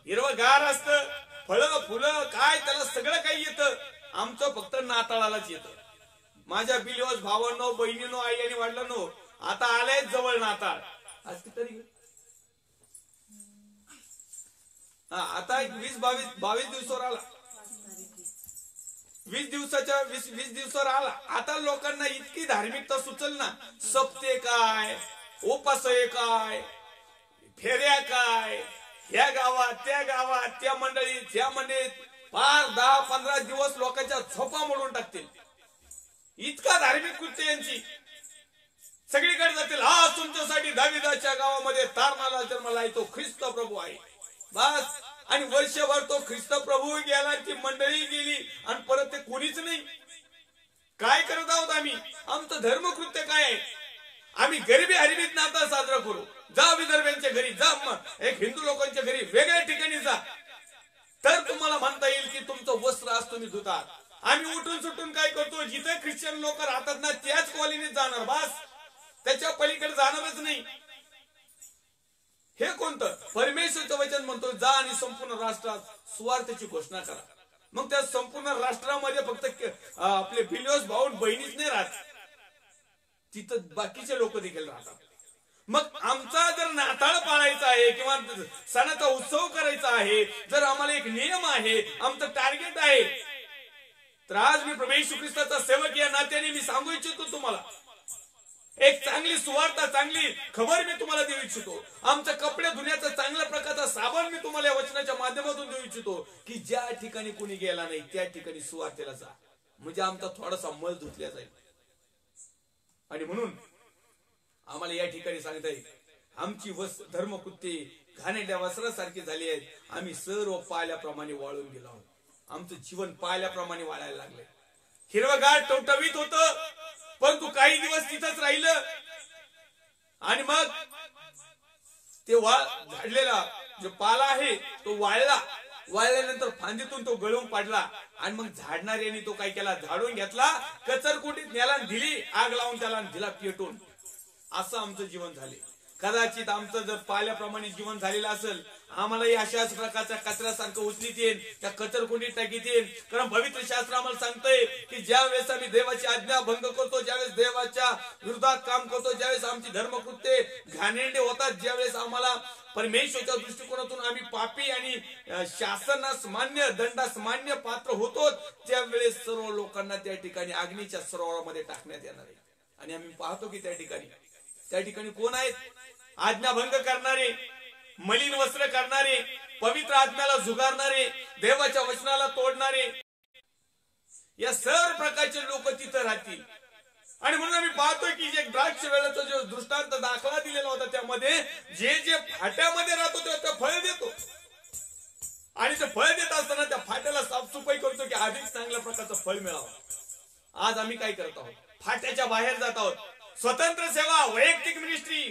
हिरवगार असतं, फळं फुलं काय त्याला सगळं काही येतं. आमचं फक्त नाताळालाच येतं. माझ्या बिलिओस भावांनो, बहिणीनो, आई आणि वडिलांनो, आता आलाय जवळ नाताळ. आज किती आता 20-22 दिवसावर आला, 20 दिवसावर आला. आता लोकांना इतकी धार्मिकता सुचल ना. सप्ते काय, उपासय काय, फेऱ्या काय, ह्या गावात त्या मंडळीत फार 10-15 दिवस लोकांच्या झोपा मोडून टाकतील. इतका धार्मिक कृत्य यांची. सगळीकडे जातील, हा तुमच्यासाठी दाविदाच्या गावामध्ये तारणाला जन्माला आहे, तो ख्रिस्त प्रभू आहे. बस. आणि वर्षभर तो ख्रिस्त प्रभू गेला, ती मंडळी गेली आणि परत ते कोणीच नाही. काय करत आहोत आम्ही? आमचं धर्मकृत्य काय आहे? आम्ही गरिबी हरिबीत नाता साजरा करू. जा विदर्भांच्या घरी जा, एक हिंदू लोकांच्या घरी वेगळ्या ठिकाणी जा, तर तुम्हाला म्हणता येईल की तुमचं वस्त्र आज तुम्ही धुतात. आम्ही उठून सुटून काय करतो, जिथे ख्रिश्चन लोक राहतात ना त्याच कॉलनीत जाणार, बस. त्याच्या पलीकडे जाणारच नाही. हे कोणतं? परमेश्वरचं वचन म्हणतो, जा आणि संपूर्ण राष्ट्रात सुवार्थेची घोषणा करा. मग त्या संपूर्ण राष्ट्रामध्ये फक्त आपले बिलिओस भाऊ बहिणीच नाही राहत, तिथं बाकीचे लोक देखील राहतात. मग आमचा जर नाताळ पाळायचा आहे किंवा सणाचा उत्सव करायचा आहे, जर आम्हाला एक नियम आहे, आमचं टार्गेट आहे, तर आज मी परमेश्वर ख्रिस्ताचा सेवक या नात्याने मी सांगू इच्छितो तुम्हाला एक चांगली सुवार्ता, चांगली खबर मी तुम्हाला देऊ इच्छितो. आमच्या कपडे धुण्याचा चांगल्या प्रकारचा साबण मी तुम्हाला या वचनाच्या माध्यमातून देऊ इच्छितो की ज्या ठिकाणी कोणी गेला नाही त्या ठिकाणी सुवार्तेला जा, म्हणजे आमचा थोडासा मल धुतला जाईल. आणि म्हणून आम्हाला या ठिकाणी सांगता येईल, आमची धर्मकृत्ये घाणेरड्या वस्त्रासारखी झाली आहेत. आम्ही सर्व पाल्याप्रमाणे वाळून गेलो आहोत. आमचं जीवन पाल्याप्रमाणे वाळायला लागले. हिरवगार टवटवीत होतं, परंतु काही दिवस तिथंच राहिलं आणि मग ते झाडलेला जो पाला आहे तो वाळल्यानंतर फांदीतून तो गळून पडला आणि मग झाडणाऱ्यांनी तो काय केला, झाडून घेतला, कचरकुटीत नेला, दिली आग लावून त्याला, दिला पेटून. असं आमचं जीवन झाले. कदाचित आमचं जर पाल्याप्रमाणे जीवन झालेलं असेल, आम्हालाही अशाच प्रकारच्या कचऱ्यासारखं उचलीत येईल, त्या कचरकुंडीत टाकीत येईल. कारण पवित्र शास्त्र आम्हाला सांगतंय की ज्या वेळेस आम्ही देवाची आज्ञा भंग करतो, ज्यावेळेस देवाच्या विरोधात काम करतो, ज्यावेळेस आमची धर्मकृत्ये घाणेरडे होतात, ज्यावेळेस आम्हाला परमेश्वरच्या दृष्टिकोनातून आम्ही पापी आणि शासनास मान्य, दंडास मान्य पात्र होतो, त्यावेळेस सर्व लोकांना त्या ठिकाणी अग्नीच्या सरोवरामध्ये टाकण्यात येणार आहे. आणि आम्ही पाहतो की त्या ठिकाणी कोण आहेत? आज्ञाभंग करणारे, मलिन वस्त्र करणारे, पवित्र आत्म्याला झुगारणारे, देवाच्या वचनाला तोडणारे, या सर्व प्रकारचे लोक तिथं राहतील. आणि म्हणून आम्ही पाहतोय की जे द्राक्ष वेळाचा जो दृष्टांत दाखला दिलेला होता त्यामध्ये जे फाट्यामध्ये राहतो ते फळ देतो. आणि ते फळ देत असताना त्या फाट्याला साफसफाई करतो की अधिक चांगल्या प्रकारचं फळ मिळावं. आज आम्ही काय करत आहोत? फाट्याच्या बाहेर जात आहोत. स्वतंत्र सेवा, वैयक्तिक मिनिस्ट्री,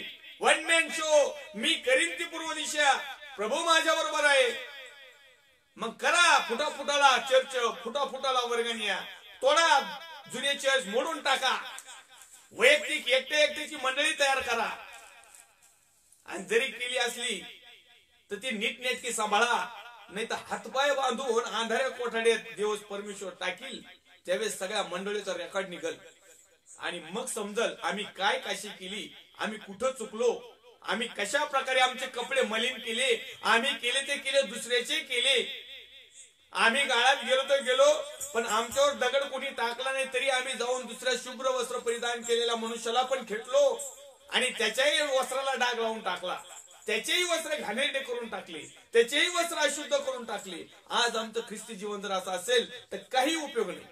वन मॅन शो, मी करीन ती पूर्व दिशा, प्रभू माझ्या बरोबर आहे. मग करा फुटाफुटाला चर्च, फुटाफुटाला वर्गणिया, तोडा जुने चर्च, मोडून टाका, वैयक्तिक एकट्याची मंडळी तयार करा. आणि जरी केली असली तर ती नीटनेटकी सांभाळा, नाही तर हातपाय बांधून अंधाऱ्या कोठाड्यात दिवस परमेश्वर टाकील. त्यावेळेस सगळ्या मंडळीचा रेकॉर्ड निघल आणि मग समजल आम्ही काय काशी केली, आम्ही कुठं चुकलो, आम्ही कशा प्रकारे आमचे कपडे मलिन केले, आम्ही केले ते केले, दुसऱ्याचे केले. आम्ही गाळात गेलो तर गेलो, पण आमच्यावर दगड कोणी टाकला नाही तरी आम्ही जाऊन दुसऱ्या शुभ्र वस्त्र परिधान केलेल्या मनुष्याला पण खेटलो आणि त्याच्याही वस्त्राला डाग लावून टाकला, त्याचेही वस्त्र घाणेरडे करून टाकले, त्याचेही वस्त्र अशुद्ध करून टाकले. आज आमचं ख्रिस्ती जीवन जर असं असेल तर काही उपयोग नाही.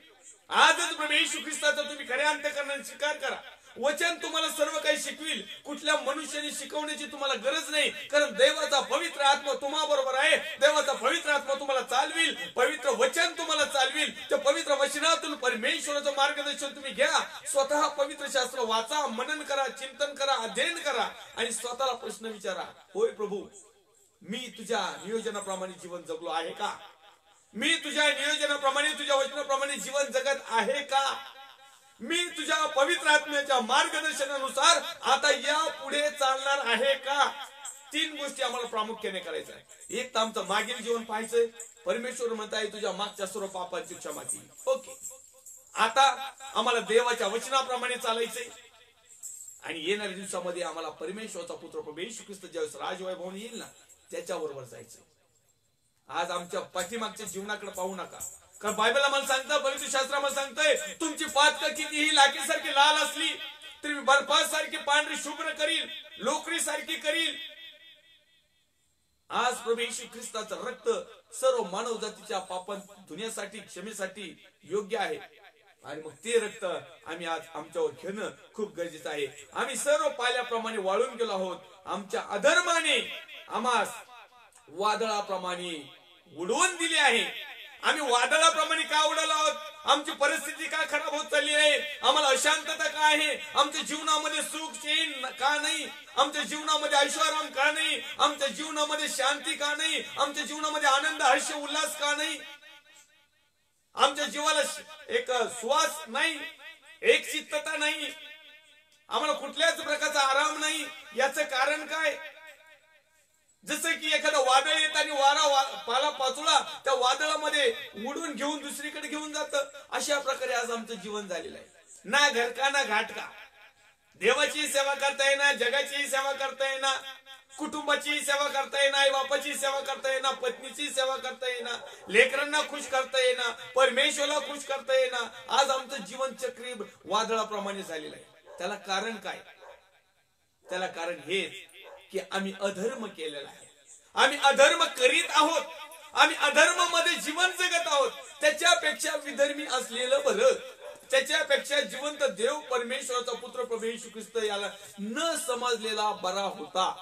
आजच प्रभू येशू ख्रिस्ताचा तुम्ही खऱ्या अंतःकरणाने स्वीकार करा. वचन तुम्हाला सर्व काही शिकविल. कुठल्या मनुष्याने शिकवण्याची तुम्हाला गरज नाही, कारण देवाचा पवित्र आत्मा तुम्हा बरोबर आहे. देवाचा पवित्र आत्मा तुम्हाला चालविल, पवित्र वचन तुम्हाला चालविल. त्या पवित्र वचनातून परमेश्वराचं मार्गदर्शन तुम्ही घ्या. स्वतः पवित्र शास्त्र वाचा, मनन करा, चिंतन करा, अध्ययन करा आणि स्वतःला प्रश्न विचारा, होय प्रभू, मी तुझ्या नियोजनाप्रमाणे जीवन जगलो आहे का? मी तुझ्या नियोजनाप्रमाणे, तुझ्या वचनाप्रमाणे जीवन जगत आहे का? मी तुझ्या पवित्र आत्म्याच्या मार्गदर्शनानुसार आता या पुढे चालणार आहे का? 3 गोष्टी आम्हाला प्रामुख्याने करायच्या आहे. एक तर आमचं मागील जीवन पाहायचंय. परमेश्वर म्हणताय तुझ्या मागच्या सर्व पापांची क्षमा केली. ओके, आता आम्हाला देवाच्या वचनाप्रमाणे चालायचंय आणि येणाऱ्या दिवसामध्ये आम्हाला परमेश्वराचा पुत्र प्रभू येशू ख्रिस्त ज्यावेळेस राजवैभवाने येईल ना, त्याच्याबरोबर जायचंय. आज आमच्या पाठीमागच्या जीवनाकडे पाहू नका, कारण बायबल आम्हाला सांगतं, पवित्र शास्त्र आम्हाला सांगतंय, तुमची पातक कितीही लाकीसारखी लाल असली तरी बर्फासारखी पांढरी शुभ्र करील, लोकरीसारखी करील. आज प्रभू येशू ख्रिस्ताचं रक्त सर्व मानव जातीच्या पापां धुण्यासाठी, क्षमेसाठी योग्य आहे. आणि मग ते रक्त आम्ही आज आमच्यावर घेणं खूप गरजेचं आहे. आम्ही सर्व पाल्याप्रमाणे वाळून गेलो आहोत. आमच्या अधर्माने आम्हास वादळाप्रमाणे उडवून दिले आहे. आम्ही वादळाप्रमाणे का उडालो आहोत? आमची परिस्थिती का खराब होत चालली आहे? आम्हाला अशांतता का आहे? आमच्या जीवनामध्ये सुख चैन का नाही? आमच्या जीवनामध्ये ऐश्वर्य का नाही? आमच्या जीवनामध्ये शांती का नाही? आमच्या जीवनामध्ये आनंद, हर्ष, उल्हास का नाही? आमच्या जीवाला एक श्वास नाही, एक चित्तता नाही, आम्हाला कुठल्याच प्रकारचा आराम नाही. याचं कारण काय? जसं की एखादं वादळ येत आणि वारा पाला पाचोळा त्या वादळामध्ये उडून घेऊन दुसरीकडे घेऊन जातं. अशा प्रकारे आज आमचं जीवन झालेलं आहे. ना घर का ना घाट का. देवाची सेवा करता येणार, जगाची सेवा करता येणार, कुटुंबाची सेवा करता येणार, आई बापाची सेवा करता येणार, पत्नीची सेवा करता येणार, लेकरांना खुश करता येणार, परमेश्वराला खुश करता येणार. आज आमचं जीवन चक्री वादळाप्रमाणे झालेलं आहे. त्याला कारण काय? त्याला कारण हेच की आम्ही अधर्म केलेला आहे. आम्ही अधर्म करीत आहोत. आम्ही अधर्म मध्ये जीवन जगत आहोत. त्याच्यापेक्षा विधर्मी असलेलं बरं. त्याच्यापेक्षा जिवंत देव परमेश्वराचा पुत्र प्रभू येशू ख्रिस्त याला न समजलेला बरा होता.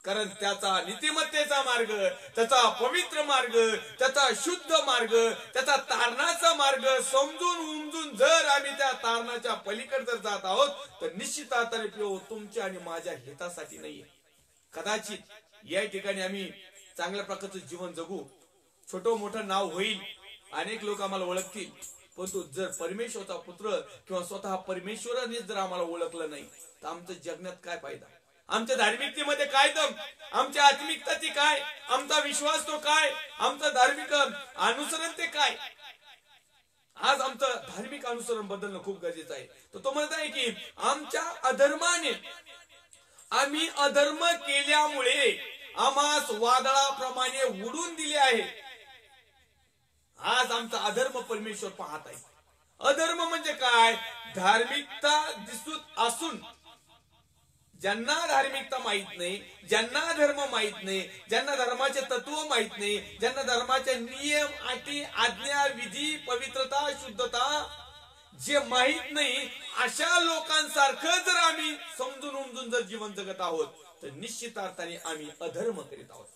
कारण त्याचा नीतिमत्तेचा मार्ग, त्याचा पवित्र मार्ग, त्याचा शुद्ध मार्ग, त्याचा तारणाचा मार्ग समजून उमजून जर आम्ही त्या तारणाच्या पलीकडे जर जात आहोत तर निश्चित अर्थाने तुमच्या आणि माझ्या हितासाठी नाहीये. कदाचित या ठिकाणी आम्ही चांगल्या प्रकारचं जीवन जगू, छोटं मोठं नाव होईल, अनेक लोक आम्हाला ओळखतील, परंतु जर परमेश्वराचा पुत्र किंवा स्वतः परमेश्वराने जर आम्हाला ओळखलं नाही तर आमचं जगण्यात काय फायदा? आमच्या धार्मिकतेमध्ये काय दम? आमच्या आत्मिकताची काय? आमचा विश्वास तो काय? आमचं धार्मिक अनुसरण ते काय? आज आमचं धार्मिक अनुसरण बदलणं खूप गरजेचं आहे. तर तो म्हणत आहे की आमच्या अधर्माने, आम्ही अधर्म केल्यामुळे आम्हास वादळाप्रमाणे उडून दिले आहे. आज आमचा अधर्म परमेश्वर पाहत आहे. अधर्म म्हणजे काय? धार्मिकता दिसत असून ज्यांना धार्मिकता माहित नाही, ज्यांना धर्म माहित नाही, ज्यांना धर्माचे तत्व माहित नाही, ज्यांना धर्माचे नियम, अटी, आज्ञा, विधी, पवित्रता, शुद्धता जे माहित नाही, अशा लोकांसारखं जर आम्ही समजून उमजून जर जीवन जगत आहोत तर निश्चित अर्थाने आम्ही अधर्म करीत आहोत.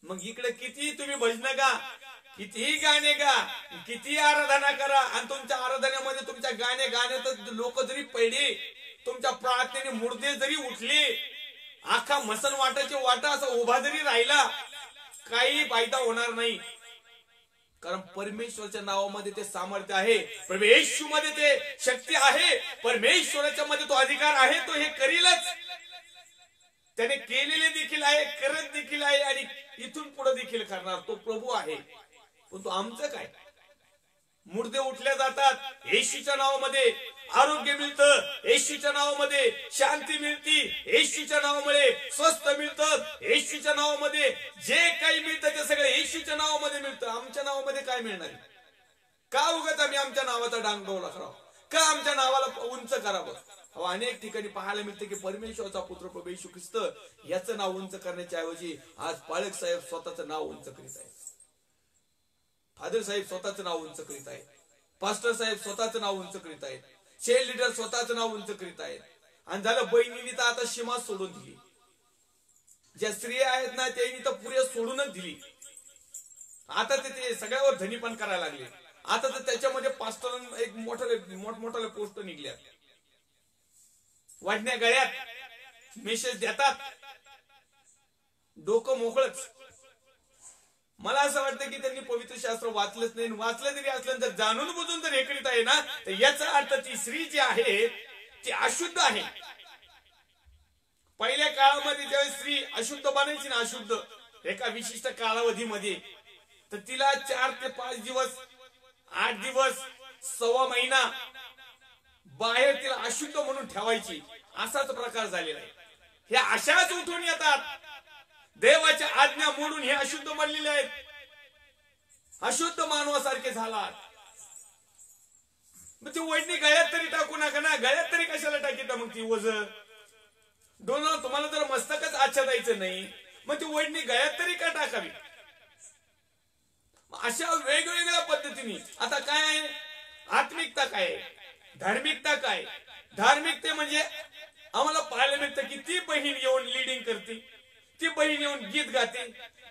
मग इकडे किती तुम्ही भजन गा, कितीही गाणे गा, किती आराधना करा, आणि तुमच्या आराधनेमध्ये तुमच्या गाण्यात लोक जरी पडले, तुमच्या प्रार्थनेने मुर्दे जरी उठले, आखा मसन वाटाचे वाटा असा उभा जरी राहिला, काही फायदा होणार नाही. कारण परमेश्वराच्या नावामध्ये ते सामर्थ्य आहे, परमेश्वरामध्ये ते शक्ती आहे, परमेश्वराच्या मध्ये तो अधिकार आहे, तो हे करीलच. त्याने केलेले देखील आहे, करत देखील आहे, आणि इथून पुढे देखील करणार तो प्रभू आहे. पण तो आमचं काय? मुर्दे उठल्या जातात येशूच्या नावामध्ये, आरोग्य मिळतं येशूच्या नावामध्ये, शांती मिळती येशूच्या नावामुळे, स्वस्थ मिळतं येशूच्या नावामध्ये, जे काही मिळतं ते सगळं येशूच्या नावामध्ये मिळतं. आमच्या नावामध्ये काय मिळणार? का उगाच आम्ही आमच्या नावाचा डांगडोळा करावा? का आमच्या नावाला उंच करावं? अनेक ठिकाणी पाहायला मिळतं की परमेश्वराचा पुत्र प्रभू येशू ख्रिस्त याचं नाव उंच करण्याच्या ऐवजी आज पालक साहेब स्वतःचं नाव उंच करीत आहेत, फादर साहेब स्वतःचं नाव उंच करीत आहेत, पास्टर साहेब स्वतःचं नाव उंच करीत आहेत, शेअर लीडर स्वतःचं नाव उंच करीत आहेत. आणि झालं बहिणीने तर आता सीमा सोडून दिली, ज्या स्त्रिया आहेत ना त्यांनी तर पुरे सोडूनच दिली. आता ते सगळ्यावर धनीपण करायला लागले. आता तर त्याच्यामध्ये पास्टर एक मोठमोठ्या पोस्ट निघल्या, वाढण्या गळ्यात मेसेज देतात, डोकं मोकळच. मला असं वाटतं की त्यांनी पवित्र शास्त्र वाचलंच नाही, वाचलं जरी असलं जर जाणून बुजून जर हे करीत आहे ना, तर याचा अर्थ ती स्त्री जी आहे ती अशुद्ध आहे. पहिल्या काळामध्ये ज्यावेळी स्त्री अशुद्ध बनायची ना, अशुद्ध एका विशिष्ट कालावधीमध्ये, तर तिला 4 ते 5 दिवस, 8 दिवस, सव्वा महिना बाहेर तिला अशुद्ध म्हणून ठेवायची. असाच प्रकार झालेला आहे. हे अशाच उठून येतात, देवाच्या आज्ञा मोडून हे अशुद्ध बनलेले आहेत, अशुद्ध मानवासारखे झालात. मग ती वडणी गळ्यात तरी टाकू नका ना, गळ्यात तरी कशाला टाकीता मग ती वज दोन? तुम्हाला जर मस्तकच आच्छादायचं नाही, मग ती वडणी गळ्यात तरी का टाकावी? अशा वेगवेगळ्या पद्धतीने आता काय आहे? आत्मिकता काय आहे? धार्मिकता काय? धार्मिकते म्हणजे आम्हाला पाहायला मिळतं की ती बहीण येऊन लीडिंग करते, ती बहीण येऊन गीत गाते,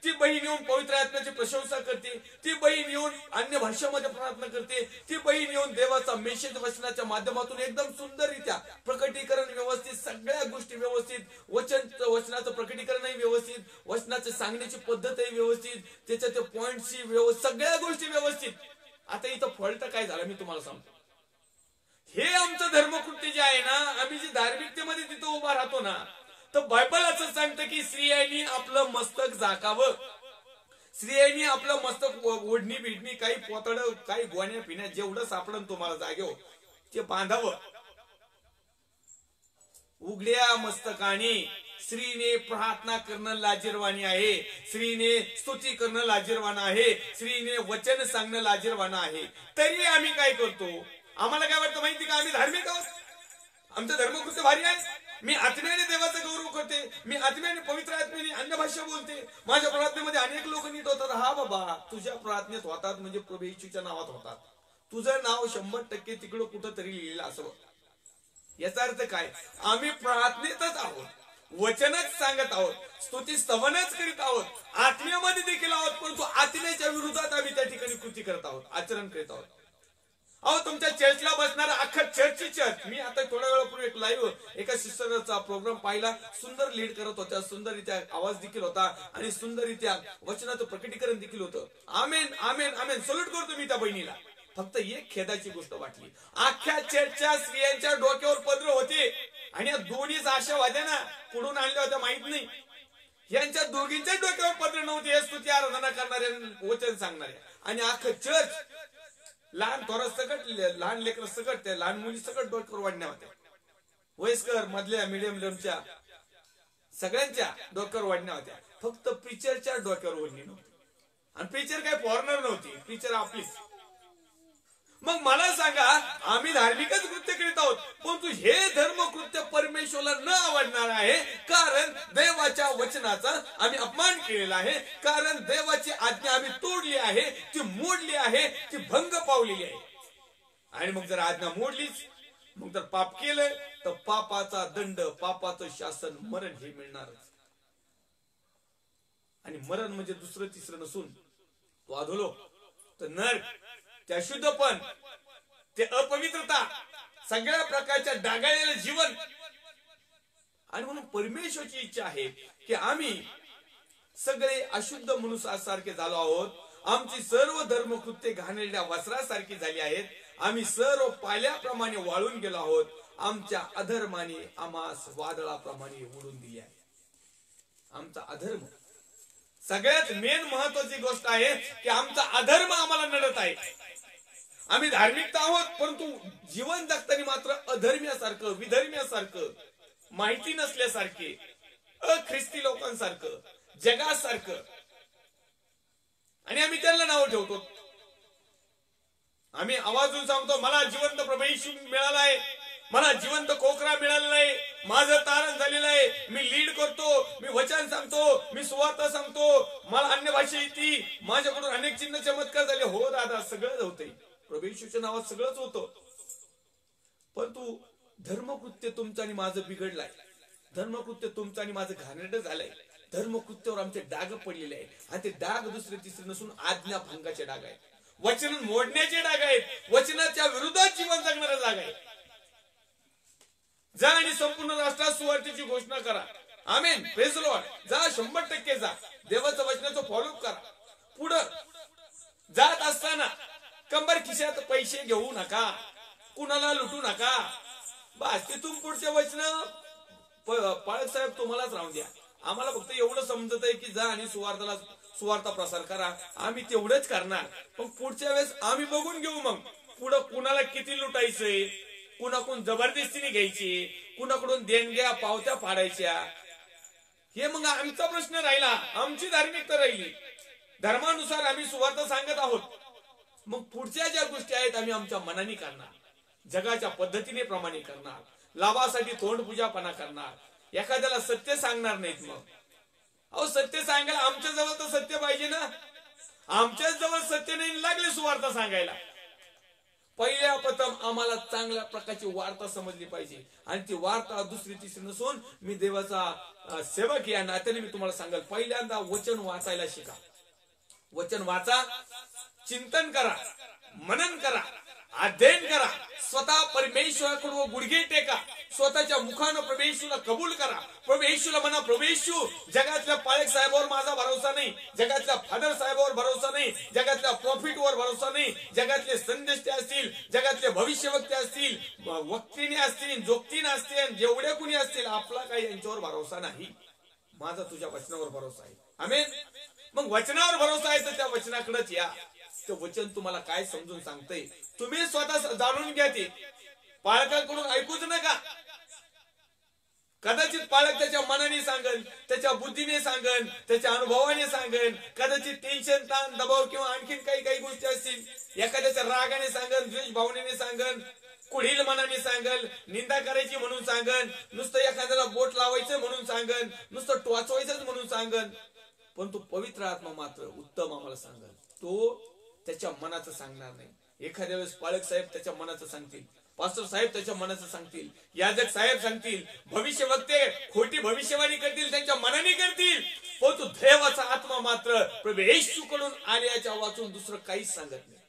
ती बहीण येऊन पवित्र आत्म्याची प्रशंसा करते, ती बहीण येऊन अन्य भाषेमध्ये प्रार्थना करते, ती बहीण येऊन देवाचा मेसेज वचनाच्या माध्यमातून एकदम सुंदररित्या प्रकटीकरण व्यवस्थित, सगळ्या गोष्टी व्यवस्थित, वचनाचं प्रकटीकरणही व्यवस्थित, वचनाचं सांगण्याची पद्धतही व्यवस्थित, त्याच्या ते पॉइंटची व्यवस्थित, सगळ्या गोष्टी व्यवस्थित. आता इथं फॉल्ट काय झाला मी तुम्हाला सांगतो. हे आमचं धर्मकृत्य जे आहे ना, आम्ही जे धार्मिकतेमध्ये तिथं उभा राहतो ना, तर बायबल असं सांगतं की स्त्रियांनी आपलं मस्तक झाकावं, स्त्रियांनी आपलं मस्तक ओढणी बिडणी, काही पोतड, काही गोण्या पिण्या जेवढं सापडन तुम्हाला जागेव ते बांधावं. उघड्या मस्तकाने स्त्रीने प्रार्थना करणं लाजिरवाणी आहे, स्त्रीने स्तुती करणं लाजिरवाण आहे, स्त्रीने वचन सांगणं लाजिरवाण आहे. तरी आम्ही काय करतो? आम्हाला काय वाटतं माहिती का? आम्ही धार्मिक आहोत, आमचं धर्मकृत्य भारी आहे, मी आत्म्याने देवाचा गौरव करते, मी आत्म्याने पवित्र आत्म्याने अन्य भाषा बोलते, माझ्या प्रार्थनेमध्ये अनेक लोक नीट होतात. हा बाबा, तुझ्या प्रार्थनेत होतात म्हणजे प्रभू येशूच्या नावात होतात. तुझं नाव 100% तिकडं कुठं तरी लिहिलेलं असावं. याचा अर्थ काय? आम्ही प्रार्थनेतच आहोत, वचनच सांगत आहोत, स्तुती स्तवनच करीत आहोत, आत्म्यामध्ये देखील आहोत, परंतु आत्म्याच्या विरोधात आम्ही त्या ठिकाणी कृती करत आहोत, आचरण करीत आहोत. अहो, तुमच्या चर्चला बसणार अख्खा चर्चची चर्च. मी आता थोड्या वेळापूर्वी एक लाईव्ह एका सिस्टरचा प्रोग्राम पाहिला, सुंदर लीड करत होत्या, सुंदररित्या आवाज देखील होता आणि सुंदररित्या वचनाचं प्रकटीकरण देखील होतं. आमेन आमेन आमेन, सल्यूट करतो मी त्या बहिणीला. फक्त एक खेदाची गोष्ट वाटली, अख्ख्या चर्चच्या स्त्रियांच्या डोक्यावर पदर होते आणि या दोन्हीच आशावाद्यांना कुठून आणल्या होत्या माहित नाही. यांच्या दोघींच्या डोक्यावर पदर नव्हते, हे स्तुती आराधना करणारे, वचन सांगणारे, आणि अख्खं चर्च लहान थोरा सकट, लहान लेकर सकट, त्या लहान मुली सकट डोक्यावर वाढण्या होत्या, वयस्कर, मधल्या, मिडियमच्या सगळ्यांच्या डोक्यावर वाढण्या होत्या. फक्त प्रीचरच्या डोक्यावर ओढणी नव्हती. आणि प्रीचर काय फॉरेनर नव्हती, प्रीचर आपलीच. मग मला सांगा, आम्ही धार्मिकच कृत्य करीत आहोत, परंतु हे धर्मकृत्य परमेश्वराला न आवडणार आहे, कारण देवाच्या वचनाचा आम्ही अपमान केलेला आहे, कारण देवाची आज्ञा आम्ही तोडली आहे, ती मोडली आहे, ती भंग पावलेली आहे. आणि मग जर आज्ञा मोडलीच, मग जर पाप केलं तर पापाचा दंड, पापाचं शासन, मरण हे मिळणारच. आणि मरण म्हणजे दुसरं तिसरं नसून तो अधोलोक, तर नरक, ते अशुद्धपण, ते अपवित्रता, सगळ्या प्रकारच्या डागाळलेलं जीवन. आणि म्हणून परमेश्वराची इच्छा आहे की आम्ही सगळे अशुद्ध मनुष्यासारखे झालो आहोत. आमची सर्व धर्मकृत्ये घाणेरड्या वस्त्रासारखी झाली आहेत. आम्ही सर्व पाल्याप्रमाणे वाळून गेलो आहोत. आमच्या अधर्माने आम्हास वादळाप्रमाणे उडून दिले आहे. आमचा अधर्म सगळ्यात मेन महत्वाची गोष्ट आहे की आमचा अधर्म आम्हाला नडत आहे. आम्ही धार्मिकता आहोत, परंतु जीवन जगताना मात्र अधर्म्यासारखं, विधर्म्यासारखं, माहिती नसल्यासारखे, अख्रिस्ती लोकांसारखं, जगासारखं. आणि आम्ही त्यांना नाव ठेवतो. आम्ही आवाजून सांगतो, मला जिवंत प्रभू येशू मिळाला आहे, मला जिवंत कोकरा मिळालेला आहे, माझं तारण झालेलं आहे, मी लीड करतो, मी वचन सांगतो, मी सुवार्ता सांगतो, मला अन्य भाषा येते, माझ्याकडून अनेक चिन्ह चमत्कार झाले. हो दादा, सगळंच होतंय, प्रभू येशूच्या नावात सगळंच होतं. परंतु धर्मकृत्य तुमचं आणि माझं बिघडलंय, धर्मकृत्य तुमचं आणि माझं घाणेरडं झालंय. धर्मकृत्यावर आमचे डाग पडलेले आहेत. आणि ते डाग दुसरे तिसरे नसून आज्ञा भंगाचे डाग आहेत, वचन मोडण्याचे डाग आहेत, वचनाच्या विरोधात जीवन जगणारे डाग आहेत. जा आणि संपूर्ण राष्ट्रात सुवार्तेची घोषणा करा. आमेन, प्रेज द लॉर्ड. जा, 100% जा, देवाच्या वचनाचं फॉलोअप करा. पुढं जात असताना कंबर खिशात पैसे घेऊ नका, कुणाला लुटू नका. बस, तिथून पुढचे वचन पाळक साहेब तुम्हालाच राहून द्या. आम्हाला फक्त एवढं समजत आहे की जा आणि सुवार्ता प्रसार करा, आम्ही तेवढंच करणार. पण पुढच्या वेळेस आम्ही बघून घेऊ. मग पुढं कुणाला किती लुटायचंय, कुणाकडून जबरदस्तीने घ्यायची, कुणाकडून देणग्या पावत्या फाडायच्या, हे मग आमचा प्रश्न राहिला, आमची धार्मिकता राहिली. धर्मानुसार आम्ही सुवार्ता सांगत आहोत. मग पुढच्या ज्या गोष्टी आहेत आम्ही आमच्या मनाने करणार, जगाच्या पद्धतीने प्रमाणे करणार, लाभासाठी तोंड पूजापणा करणार, एखाद्याला सत्य सांगणार नाहीत. मग अहो, सत्य सांगायला आमच्या जवळ तर सत्य पाहिजे ना. आमच्याच जवळ सत्य नाही, लागले सुवार्ता सांगायला. पहिल्या प्रथम आम्हाला चांगल्या प्रकारची वार्ता समजली पाहिजे. आणि ती वार्ता दुसरी तिसरी नसून, मी देवाचा सेवक या नात्याने मी तुम्हाला सांगाल, पहिल्यांदा वचन वाचायला शिका. वचन वाचा, चिंतन करा, मनन करा, अध्ययन करा, स्वतः परमेश्वराकडून गुडघे टेका, स्वतःच्या मुखानं प्रभू येशूला कबूल करा. प्रभू येशूला म्हणा, प्रभू येशू, जगातल्या पाळक साहेबावर माझा भरोसा नाही, जगातल्या फादर साहेबावर भरोसा नाही, जगातल्या प्रॉफिटवर भरोसा नाही, जगातले संदेष्टे असतील, जगातले भविष्यवक्ते असतील, वक्तीने असतील, जोक्तीने असतील, जेवढे कुणी असतील, आपला काही यांच्यावर भरोसा नाही. माझा तुझ्या वचनावर भरोसा आहे. आमेन. मग वचनावर भरोसा आहे तर त्या वचनाकडेच या. ते वचन तुम्हाला काय समजून सांगतंय तुम्ही स्वतः जाणून घ्या. ते पालकांकडून ऐकूच नका. कदाचित पालक त्याच्या मनाने सांगेल, त्याच्या बुद्धीने सांगेल, त्याच्या अनुभवाने सांगेल, कदाचित टेन्शन, ताण, दबाव किंवा आणखीन काही गोष्टी असतील. एखाद्याच्या रागाने सांगेल, द्वेष भावनेने सांगेल, कुढील मनाने सांगेल, निंदा करायची म्हणून सांगेल, नुसतं एखाद्याला बोट लावायचं म्हणून सांगेल, नुसतं टोचवायचंच म्हणून सांगेल. पण तो पवित्र आत्मा मात्र उत्तम आम्हाला सांगेल. तो त्याच्या मनाचं सांगणार नाही. एखाद्या वेळेस पालक साहेब त्याच्या मनाचं सांगतील, पास्टर साहेब त्याच्या मनाचं सांगतील, याजक साहेब सांगतील, भविष्यवक्ते खोटी भविष्यवाणी करतील, त्यांच्या मनाने करतील. परंतु देवाचा आत्मा मात्र प्रभू येशूकडून आल्याच्या वाचून दुसरं काहीच सांगत नाही.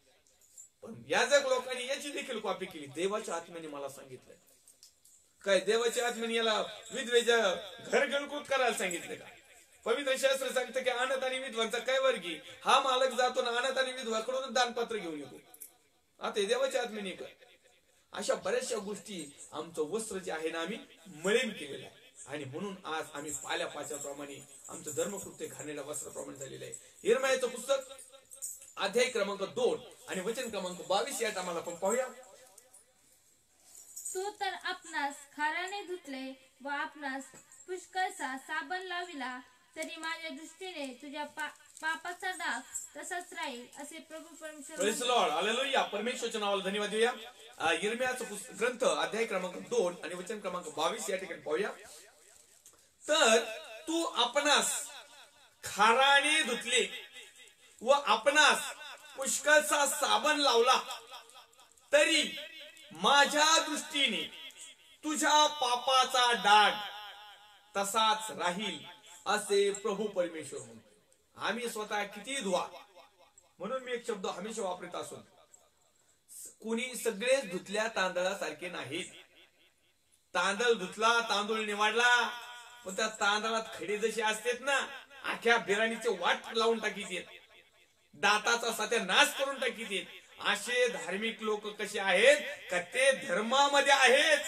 पण याजक लोकांनी याची देखील कॉपी केली. देवाच्या आत्म्याने मला सांगितलं काय? देवाच्या आत्म्याने याला विधवेच्या घर घरकृत करायला सांगितलं का? पवित्र शास्त्र सांगतं की अनाथ आणि विधवांचा काय वर्गी? हा मालक जातो ना अनाथ आणि विधवाकडून दानपत्र घेऊन येतो. आता देवाच्या आत्म्याने कर. अशा बऱ्याचशा गोष्टी आमचं वस्त्र जे आहे ना आम्ही मळीन केलेलं आहे. आणि म्हणून आज आम्ही पाल्या पाच्याप्रमाणे आमचं धर्मकृत्य घाणेरड्या वस्त्राप्रमाणे झालेलं आहे. यिर्मयाचं पुस्तक अध्याय क्रमांक 2 आणि वचन क्रमांक 22 यात आम्हाला पण पाहूया. तू तर आपणास खाराने धुतले व आपणास पुष्कळसा साबण लाविला, तरी माझ्या दृष्टीने तुझ्या पापाचा डाग तसाच राहील असे प्रभू परमेश्वर प्रेज म्हणतात. Lord hallelujah. परमेश्वरच्या नावाला धन्यवाद देऊया. यिर्मयाचा ग्रंथ अध्याय क्रमांक 2 आणि वचन क्रमांक 22 या ठिकाणी पाहूया. तर तू आपणास खाराने धुतले व आपणास पुष्कळचा साबण लावला तरी माझ्या दृष्टीने तुझ्या पापाचा डाग तसाच राहील असे प्रभू परमेश्वर म्हणतो. आम्ही स्वतः किती धुवा, म्हणून मी एक शब्द हमेशा वापरत असो, कुणी सगळेच धुतल्या तांदळासारखे नाहीत. तांदळ धुतला, तांदूळ निवडला, पण त्या तांदळात खडे जसे असतात ना, आख्या बिराणीचे वाट लावून टाकीत, दाताचा सत्यानाश करून टाकीत. असे धार्मिक लोक कसे आहेत का ते धर्मामध्ये आहेत,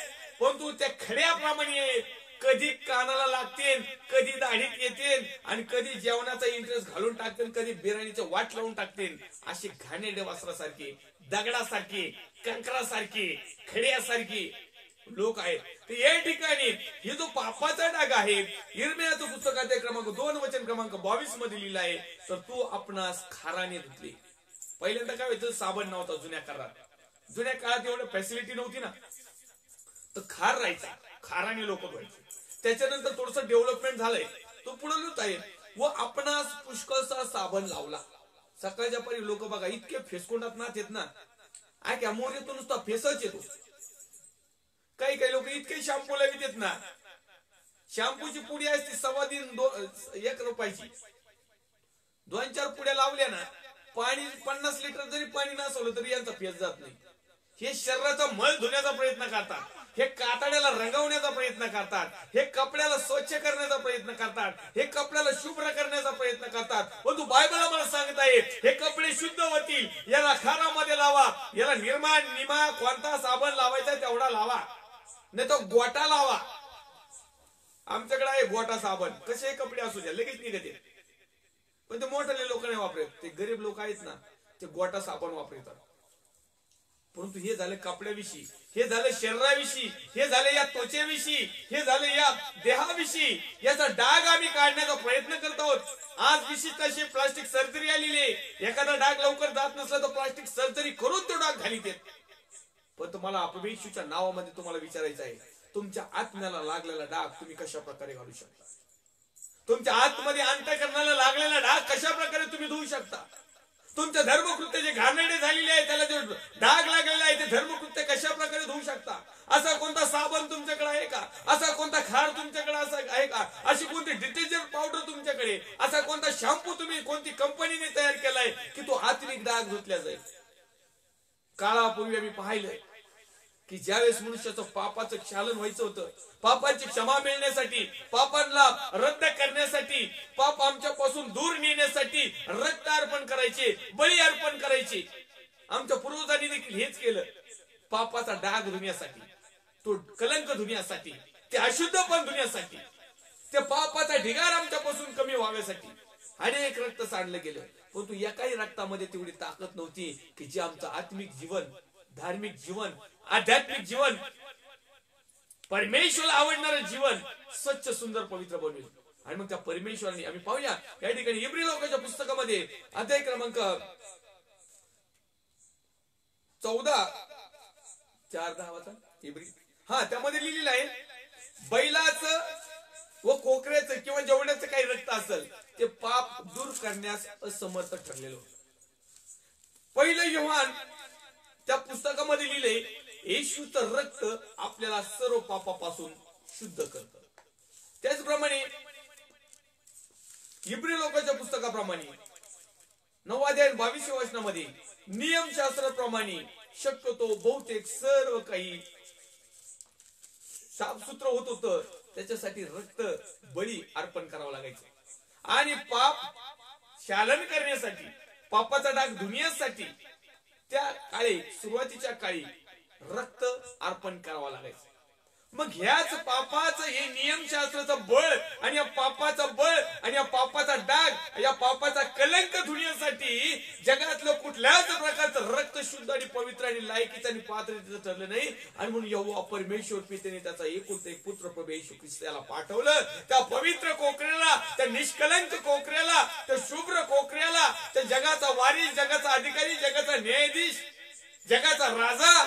परंतु त्या खड्याप्रमाणे आहेत. कधी कानाला लागते, कधी दाढीत येते, आणि कधी जेवणाचा इंटरेस्ट घालून टाकते, कधी बिराणीचे वाट लावून टाकते. असे घाणेरडे वस्त्रासारखे, दगडासारखे, कंकरासारखे, खड्यासारखे लोक आहेत. तर या ठिकाणी हे जो पापाचा डाग आहे, यिर्मयाचं पुस्तक अध्याय क्रमांक 2 वचन क्रमांक 22 मध्ये लिहिलं आहे. तर तू आपणास खाराने धुतले. पहिल्यांदा काय व्हायचं, साबण नव्हता जुन्या काळात. जुन्या काळात एवढं फॅसिलिटी नव्हती ना, तर खार राहायचा, खाराने लोक धुवायचे. त्याच्यानंतर थोडस डेव्हलपमेंट झालंय, तो पुढे लिहित आहे. व आपणास पुष्कळचा साबण लावला. सकाळच्या परी लोक बघा इतके फेसकोंडात नात येत ना, ऐका मोर येतो नुसता फेसच येतो. काही काही लोक इतके शॅम्पू लावित येत ना, शॅम्पूची पुडी असते 1 रुपयाची, 2-4 पुड्या लावल्या ना, पाणी 50 लिटर जरी पाणी नसवलं तरी यांचा फेस जात नाही. हे शरीराचा मळ धुण्याचा प्रयत्न करतात, हे कातड्याला रंगवण्याचा प्रयत्न करतात, हे कपड्याला स्वच्छ करण्याचा प्रयत्न करतात, हे कपड्याला शुभ्र करण्याचा प्रयत्न करतात. परंतु बायबल आम्हाला सांगत आहे हे कपडे शुद्ध होतील, याला खारामध्ये लावा, याला निमा कोणता साबण लावायचा तेवढा लावा, नाही तर गोटा लावा. आमच्याकडे आहे गोटा साबण, कसे कपडे असू द्या लगेच निघते. पण ते मोठे लोक नाही वापरत, ते गरीब लोक आहेत ना, ते गोटा साबण वापरतात. परंतु हे झालं कपड्याविषयी, हे झालं शरीराविषयी, हे झालं या त्वचेविषयी, हे झालं या देहाविषयी. याचा डाग आम्ही काढण्याचा प्रयत्न करत आहोत. आज विशिष्ट अशी प्लास्टिक सर्जरी आलेली आहे. एखादा डाग लवकर जात नसला तर प्लास्टिक सर्जरी करून तो डाग घालीत येत. पण तुम्हाला प्रभूच्या नावामध्ये तुम्हाला विचारायचं आहे, तुमच्या आत्म्याला लागलेला डाग तुम्ही कशा प्रकारे घालू शकता? तुमच्या आतमध्ये अंतःकरणाला लागलेला डाग कशा प्रकारे तुम्ही धुवू शकता? तुमच्या धर्मकृत्य जे घाणेरडे झालेले आहे, त्याला जो डाग लागलेला आहे, ते धर्मकृत्य कशा प्रकारे धुवू शकता? असा कोणता साबण तुमच्याकडे आहे का? असा कोणता खार तुमच्याकडे आहे का? अशी कोणती डिटर्जंट पावडर तुमच्याकडे, असा कोणता शॅम्पू तुम्ही कोणती कंपनीने तयार केलाय की तो आत्मिक डाग धुतल्या जाईल? काळापूर्वी आम्ही पाहिलंय की ज्यावेळेस मनुष्याचं पापाचं क्षालन व्हायचं होतं, पापाची क्षमा मिळण्यासाठी, पापांना रद्द करण्यासाठी, पाप आमच्यापासून दूर नेण्यासाठी रक्त अर्पण करायचे, बळी अर्पण करायचे. आमच्या पूर्वजांनी देखील हेच केलं. पापाचा डाग धुण्यासाठी, तो कलंक धुण्यासाठी, ते अशुद्धपण धुण्यासाठी, ते पापाचा ढिगार आमच्यापासून कमी व्हाव्यासाठी अनेक रक्त सांडलं गेलं. परंतु एकाही रक्तामध्ये तेवढी ताकद नव्हती की जे आमचं आत्मिक जीवन, धार्मिक जीवन, आध्यात्मिक जीवन, परमेश्वराला आवडणारं जीवन स्वच्छ, सुंदर, पवित्र बनवेल. आणि मग त्या परमेश्वराने आम्ही पाहूया या ठिकाणी इब्री लोकांच्या पुस्तकामध्ये अध्याय क्रमांक 14:4-10 इब्री, त्यामध्ये लिहिलेलं आहे, बैलाचं व कोकऱ्याचं किंवा जेवढ्याचं काही रक्त असेल ते पाप दूर करण्यास असमर्थ ठरलेलं होतं. पहिलं योहान त्या पुस्तकामध्ये लिहिले, येशूचं रक्त आपल्याला सर्व पापापासून शुद्ध करतं. त्याचप्रमाणे इब्री लोकांच्या पुस्तकाप्रमाणे 9:22 वचनामध्ये नियमशास्त्राप्रमाणे शक्यतो बहुतेक सर्व काही साफसूत्र होत होतं. त्याच्यासाठी रक्त बळी अर्पण करावं लागायचं. आणि पाप शालन करण्यासाठी, पापाचा डाग धुण्यासाठी त्या काळी, सुरुवातीच्या काळी रक्त अर्पण करावं लागायचं. मग ह्याच पापाचं हे नियमशास्त्राचं बळ आणि या पापाचं बळ आणि या पापाचा डाग या पापाचा कलंक धुण्यासाठी जगातलं कुठल्याच प्रकारचं रक्त शुद्ध आणि पवित्र आणि लायकीचं आणि पात्रतेचं ठरलं नाही. आणि म्हणून यहोवा परमेश्वर पित्याने त्याचा एकुलता एक पुत्र प्रभू येशू ख्रिस्त याला पाठवलं. त्या पवित्र कोकऱ्याला, त्या निष्कलंक कोकऱ्याला, त्या शुभ्र कोकऱ्याला, त्या जगाचा वारीस, जगाचा अधिकारी, जगाचा न्यायाधीश, जगाचा राजा,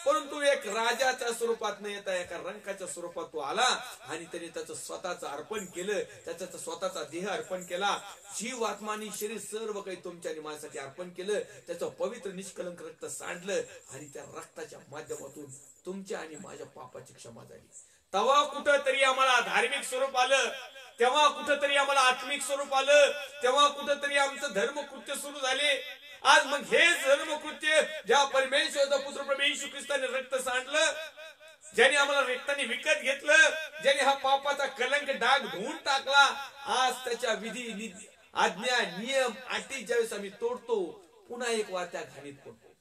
परंतु एक राजाच्या स्वरूपात न येता एका रंकाच्या स्वरूपात तो आला आणि त्याने त्याचं स्वतःचं अर्पण केलं. त्याचा स्वतःचा देह अर्पण केला, जीव आत्मा आणि शरीर सर्व काही तुमच्या आणि माझ्यासाठी अर्पण केलं. त्याचं पवित्र निष्कलंक रक्त सांडलं आणि त्या रक्ताच्या माध्यमातून तुमच्या आणि माझ्या पापाची क्षमा झाली. तेव्हा कुठं तरी आम्हाला धार्मिक स्वरूप आलं, तेव्हा कुठं तरी आम्हाला आत्मिक स्वरूप आलं, तेव्हा कुठं तरी आमचं धर्मकृत्य सुरू झाले. आज मग हे धर्मकृत्य ज्या परमेश्वराचा पुत्र प्रभू येशू ख्रिस्ताने रक्त सांडलं, ज्याने आम्हाला रक्ताने विकत घेतलं, ज्याने हा पापाचा कलंक डाग धुवून टाकला, आज त्याच्या विधी आज्ञा नियम अटी ज्यावेळेस आम्ही तोडतो, पुन्हा एक वार त्या घाणीत पडतो,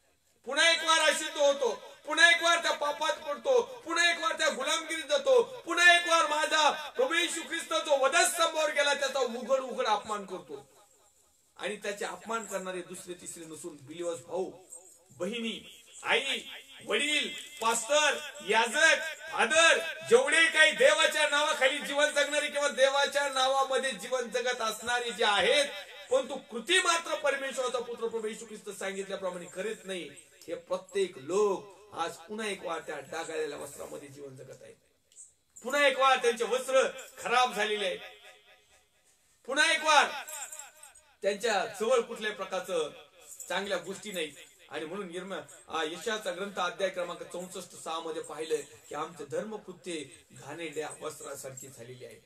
पुन्हा एक वार अशुद्ध होतो, पुन्हा एक वार त्या पापात पडतो, पुन्हा एक वार त्या गुलामगिरीत जातो, पुन्हा एक वार माझा प्रभू येशू ख्रिस्त जो वधस्तंभावर गेला त्याचा उघड उघड अपमान करतो. आणि त्याचे अपमान करणारे दुसरे तिसरे नसून बिलीवर्स भाऊ बहिणी, आई, वडील, पास्टर, याजक, फादर, जेवढे काही देवाच्या नावाखाली जीवन जगणारे किंवा देवाच्या नावामध्ये जीवन जगत असणारे जे आहेत, परंतु कृती मात्र परमेश्वराचा पुत्र प्रभू येशू ख्रिस्त सांगितल्याप्रमाणे करीत नाही, हे प्रत्येक लोक आज पुन्हा एक वार त्या डागाळलेल्या वस्त्रामध्ये जीवन जगत आहेत. पुन्हा एक वार त्यांचे वस्त्र खराब झालेले आहेत. पुन्हा एक वार त्यांच्या जवळ कुठल्याही प्रकारचं चांगल्या गोष्टी नाहीत. आणि म्हणून यशाचा ग्रंथ अध्याय क्रमांक 64:6 मध्ये पाहिलं की आमचे धर्मकृत्ये घाणेरड्या वस्त्रासारखी झालेली आहे.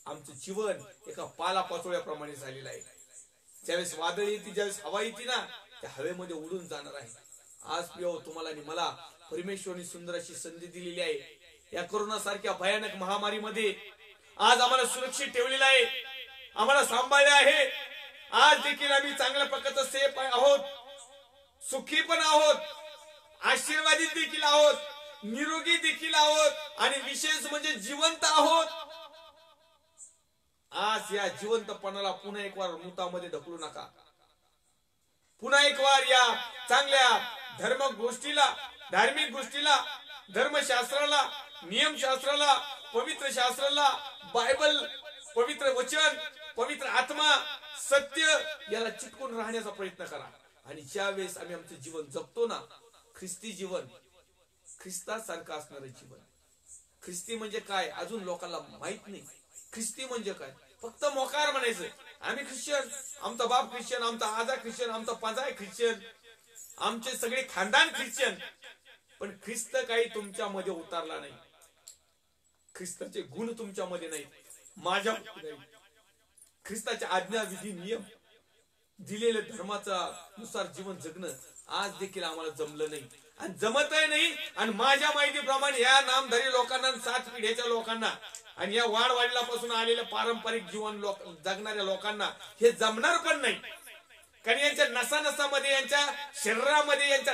आमचं जीवन एका पालापाचोळ्याप्रमाणे झालेलं आहे. ज्यावेळेस वादळ येते, ज्यावेळेस हवा येते ना, त्या हवेमध्ये उडून जाणार आहे. आज प्रिय तुम्हाला आणि मला परमेश्वराने सुंदर अशी संधी दिलेली आहे. या कोरोना सारख्या भयानक महामारीमध्ये आज आम्हाला सुरक्षित ठेवलेलं आहे, आम्हाला सांभाळले आहे. आज देखील आम्ही चांगल्या प्रकारचं सेफ आहोत, सुखी पण आहोत, आशीर्वादित देखील आहोत, निरोगी देखील आहोत आणि विशेष म्हणजे जिवंत आहोत. आज या जिवंतपणाला पुन्हा एक वार मृतामध्ये ढकलू नका. पुन्हा एक वार या चांगल्या धर्म गोष्टीला, धार्मिक गोष्टीला, धर्मशास्त्राला, नियमशास्त्राला, पवित्र शास्त्राला, बायबल, पवित्र वचन, पवित्र आत्मा, सत्य याला चिटकून राहण्याचा प्रयत्न करा. आणि ज्या वेळेस आम्ही आमचं जीवन जगतो ना, ख्रिस्ती जीवन, ख्रिस्तासारखं असणारं जीवन. ख्रिस्ती म्हणजे काय अजून लोकांना माहित नाही. ख्रिस्ती म्हणजे काय, फक्त मोकार म्हणायचं, आम्ही ख्रिश्चन, आमचा बाप ख्रिश्चन, आमचा आजा ख्रिश्चन, आमचा पंजा ख्रिश्चन, आमचे सगळे खानदान ख्रिश्चन. पण ख्रिस्त काही तुमच्यामध्ये उतरला नाही, ख्रिस्ताचे गुण तुमच्यामध्ये नाही, माझ्या ख्रिस्ताच्या आज्ञा विधी नियम दिलेल्या धर्माचा नुसार जीवन जगणं आज देखील आम्हाला जमलं नाही आणि जमतही नाही. आणि माझ्या माहितीप्रमाणे या नामधारी लोकांना, 7 पिढ्याच्या लोकांना आणि या वाडवाडीलापासून आलेल्या पारंपरिक जीवन जगणाऱ्या लोकांना हे जमणार पण नाही. कारण यांच्या नसानसामध्ये, यांच्या शरीरामध्ये, यांच्या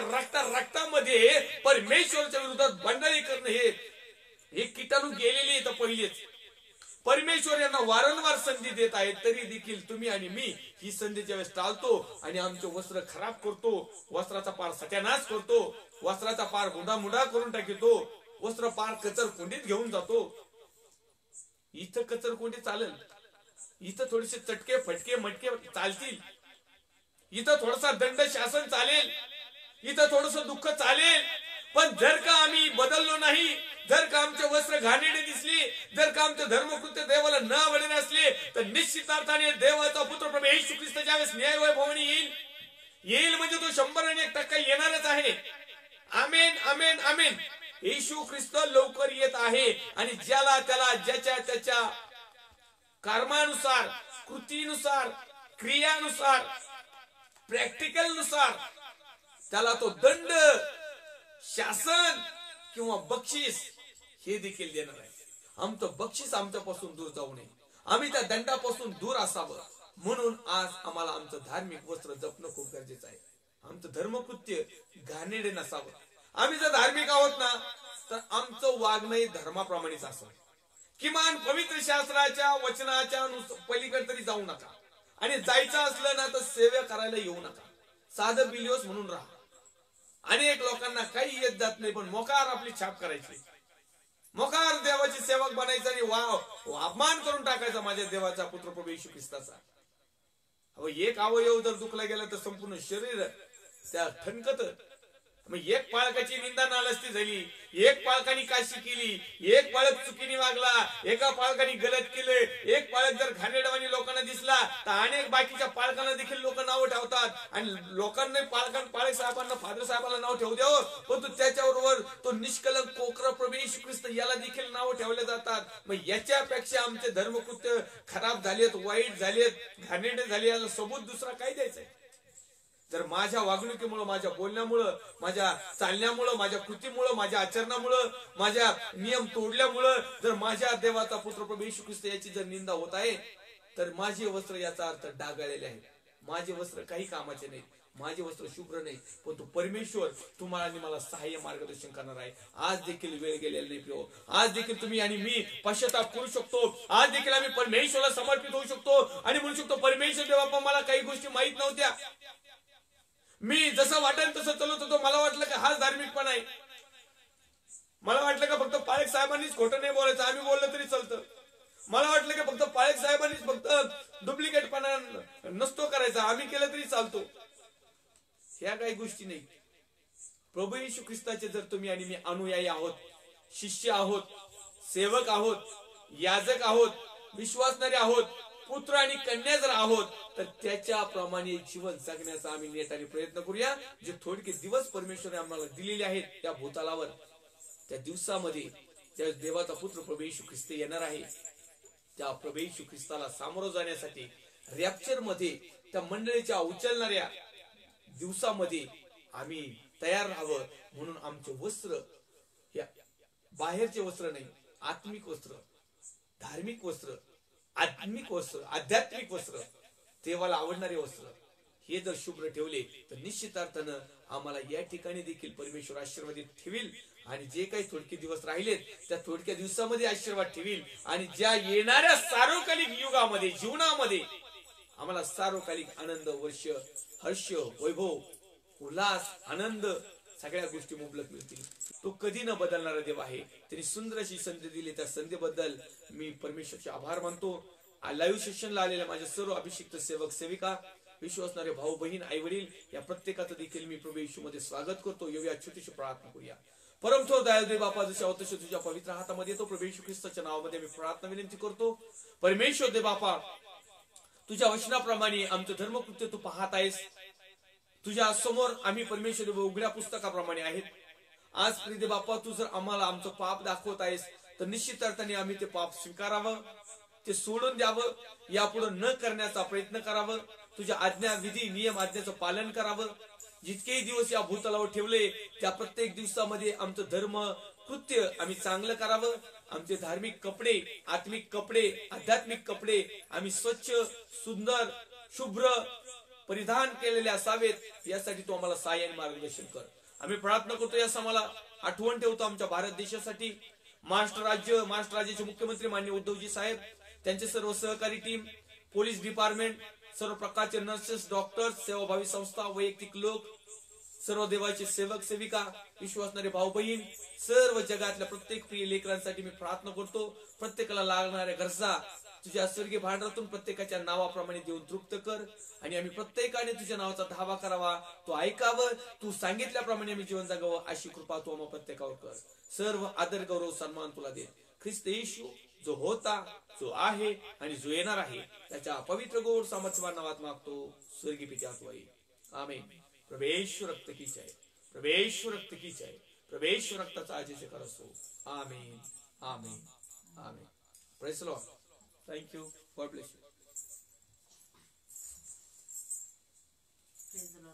रक्तामध्ये परमेश्वराच्या विरोधात बंडाळी करणं हे कीटाणू गेलेले तर पहिलेच. परमेश्वर यांना वारंवार संधी देत आहेत, तरी देखील तुम्ही आणि मी ही संधीच्या वेळेस टाळतो आणि आमचे वस्त्र खराब करतो, वस्त्राचा पार सत्यानाश करतो, वस्त्राचा पार मुडा करून टाकतो, वस्त्र पार कचर कोंडीत घेऊन जातो. इथं कचर कोंडी चालेल, इथं थोडेसे चटके फटके मटके चालतील, इथं थोडासा दंड शासन चालेल, इथं थोडस दुःख चालेल. पण जर का आम्ही बदललो नाही, जर का आमचे वस्त्र घाणेरडे दिसले, जर का आमचे धर्मकृत्य देवाला न आवडले असले, तर निश्चित अर्थाने देवाचा पुत्र प्रभू येशू ख्रिस्त ज्यावेळेस न्यायवैभवाने येईल म्हणजे तो 100% येणारच आहे. आमेन, आमेन, आमेन. येशू ख्रिस्त लवकर येत आहे आणि ज्याला त्याला ज्याच्या त्याच्या कर्मानुसार, कृतीनुसार, क्रियानुसार, प्रॅक्टिकल नुसार त्याला तो दंड, शासन किंवा बक्षीस हे देखील देणार आहे. आमचं बक्षीस आमच्यापासून दूर जाऊ नये, आम्ही त्या दंडापासून दूर असावं. म्हणून आज आम्हाला आमचं धार्मिक वस्त्र जपणं खूप गरजेचं आहे. आमचं धर्मकृत्य घाणेरडे नसावं. आम्ही जर धार्मिक आहोत ना, तर आमचं वागणं धर्माप्रमाणेच असावं. किमान पवित्र शास्त्राच्या वचनाच्या पलीकडे तरी जाऊ नका. आणि जायचं असलं ना तर सेवा करायला येऊ नका. साधं बिलिओस म्हणून राहा. अनेक लोकांना काही येत जात नाही, पण मोकार आपली छाप करायची, मोकार देवाची सेवक बनायचं आणि अपमान करून टाकायचा माझ्या देवाचा पुत्र प्रभू येशू ख्रिस्ताचा. अहो, एक अवयव जर दुखला गेला तर संपूर्ण शरीर त्या ठणकत. मग एक पाळकाची निंदा नालस्ती झाली, एक पाळकानी काशी केली, एक पाळक चुकीने वागला, एका पाळकानी गलत केले, एक पाळक जर घाणेरडवानी लोकांना दिसला तर अनेक बाकीच्या पाळकांना देखील लोक नाव ठेवतात. आणि लोकांना पाळक साहेबांना फादर साहेबांना नाव ठेवू द्यावं, परंतु त्याच्याबरोबर तो निष्कलंक कोकरा प्रभू येशू ख्रिस्त याला देखील नाव ठेवले जातात. मग याच्यापेक्षा आमचे धर्मकृत्य खराब झालेत, वाईट झालेत, घाणेरडे झाले, याला सबूत दुसरा काय द्यायचंय? जर माझ्या वागणुकीमुळं, माझ्या बोलण्यामुळं, माझ्या चालण्यामुळं, माझ्या कृतीमुळं, माझ्या आचरणामुळं, माझ्या नियम तोडल्यामुळं जर माझ्या देवाचा पुत्र प्रभू येशू ख्रिस्त याची जर निंदा होत आहे, तर माझे वस्त्र याचा अर्थ डागाळलेले आहे. माझे वस्त्र काही कामाचे नाही, माझे वस्त्र शुभ्र नाही, परंतु परमेश्वर तुम्हाला आणि मला सहाय्य मार्गदर्शन करणार आहे. आज देखील वेळ गेलेला नाही प्रिय. आज देखील तुम्ही आणि मी पश्चाताप करू शकतो. आज देखील आम्ही परमेश्वराला समर्पित होऊ शकतो आणि म्हणू शकतो, परमेश्वर देवा, मला काही गोष्टी माहित नव्हत्या, मी जसं वाटेल तसं चालत होतो. मला वाटलं का हाच धार्मिकपणा आहे. मला वाटलं का फक्त पाळक साहेबांनीच खोटं नाही बोलायचं, आम्ही बोललं तरी चालतं. मला वाटलं की फक्त पाळक साहेबांनीच फक्त डुप्लिकेटपणा नसतो करायचा, आम्ही केलं तरी चालतो. ह्या काही गोष्टी नाही. प्रभू येशू ख्रिस्ताचे जर तुम्ही आणि मी अनुयायी आहोत, शिष्य आहोत, सेवक आहोत, याजक आहोत, विश्वासणारे आहोत, पुत्र आणि कन्या जर आहोत, तर त्याच्याप्रमाणे जीवन जगण्याचा आम्ही नेटाने प्रयत्न करूया. जे थोडके दिवस परमेश्वराने आम्हाला दिलेले आहेत त्या भूतालावर, त्या दिवसामध्ये त्या देवाचा पुत्र प्रभू येशू ख्रिस्त येणार आहे. त्या प्रभू येशू ख्रिस्ताला सामोरं जाण्यासाठी रॅप्चर मध्ये त्या मंडळीच्या उचलणाऱ्या दिवसामध्ये आम्ही तयार राहावं. म्हणून आमचे वस्त्र या बाहेरचे वस्त्र नाही, आत्मिक वस्त्र, धार्मिक वस्त्र, आत्मिक वस्त्र, आध्यात्मिक वस्त्र, देवाला आवडणारे वस्त्र हे जर शुभ्र ठेवले तर निश्चित अर्थानं आम्हाला या ठिकाणी देखील परमेश्वर आशीर्वादित ठेवील. आणि जे काही थोडके दिवस राहिलेत त्या थोडक्या दिवसामध्ये आशीर्वाद ठेवील. आणि ज्या येणाऱ्या सार्वकालिक युगामध्ये, जीवनामध्ये आम्हाला सार्वकालिक आनंद, वर्ष, हर्ष, वैभव, उल्हास, आनंद सगळ्या गोष्टी मुबलक मिळतील. तो कधी न बदलणारा देव आहे. त्यांनी सुंदर अशी संधी दिली, त्या संधीबद्दल मी परमेश्वरचे आभार मानतो. लाईव्ह सेशनला आलेल्या माझ्या सर्व अभिषिक्त सेवक सेविका, विश्वासणारे भाऊ बहीण, आई वडील या प्रत्येकाचं देखील मी प्रभू येशू मध्ये स्वागत करतो. येऊया छोटीशी प्रार्थना करूया. परमथोर दयाळू बापा, जसे अवतसे तुझ्या पवित्र हातामध्ये येतो, प्रभू येशू ख्रिस्ताच्या नावामध्ये मी प्रार्थना विनंती करतो. परमेश्वर दे बापा, तुझ्या वचनाप्रमाणे आमचं धर्मकृत्य तू पाहत आहेस. तुझ्या समोर आम्ही परमेश्वर उघड्या पुस्तकाप्रमाणे आहेत. आज प्रिय बाप्पा, तू जर आम्हाला आमचं पाप दाखवत आहेस तर निश्चित अर्थाने आम्ही ते पाप स्वीकारावं, ते सोडून द्यावं, यापुढे न करण्याचा प्रयत्न करावं. तुझ्या आज्ञा, विधी, नियम, आज्ञाचं पालन करावं. जितकेही दिवस या भूतलावर ठेवले त्या प्रत्येक दिवसामध्ये आमचं धर्म कृत्य आम्ही चांगलं करावं. आमचे धार्मिक कपडे, आत्मिक कपडे, आध्यात्मिक कपडे आम्ही स्वच्छ, सुंदर, शुभ्र परिधान केलेले असावेत. यासाठी तू आम्हाला सहाय्य आणि मार्गदर्शन कर. आम्ही प्रार्थना करतो, यास आम्हाला आठवण ठेवतो आमच्या भारत देशासाठी. महाराष्ट्र राज्याचे मुख्यमंत्री माननीय उद्धवजी साहेब, त्यांचे सर्व सहकारी टीम, पोलीस डिपार्टमेंट, सर्व प्रकारचे नर्सेस, डॉक्टर्स, सेवाभावी संस्था, वैयक्तिक लोक, सर्व देवाचे सेवक सेविका, विश्वासणारे भाऊ बहीण, सर्व जगातल्या प्रत्येक प्रिय लेकरांसाठी मी प्रार्थना करतो. प्रत्येकाला लागणाऱ्या गरजा तुझ्या स्वर्गीय भांडारातून प्रत्येकाच्या नावाप्रमाणे देऊन तृप्त कर. आणि आम्ही प्रत्येकाने तुझ्या नावाचा धावा करावा, तो ऐकावं, तू सांगितल्याप्रमाणे आम्ही जीवन जगावं, अशी कृपा तू आम्हा प्रत्येकावर कर. सर्व आदर, गौरव, सन्मान तुला दे. ख्रिस्त येशू जो होता, जो आहे आणि जो येणार आहे, त्याच्या पवित्र गोड सामर्थ्यवान नावात मागतो, स्वर्गीय पित्या त्वयी. आमेन. प्रभेश्वर रक्त की जय, प्रभेश्वर रक्त की जय, प्रभेश्वर रक्ताचा अजय असो. Amen, amen, amen. Praise the Lord. Thank you. God bless you. Praise the Lord.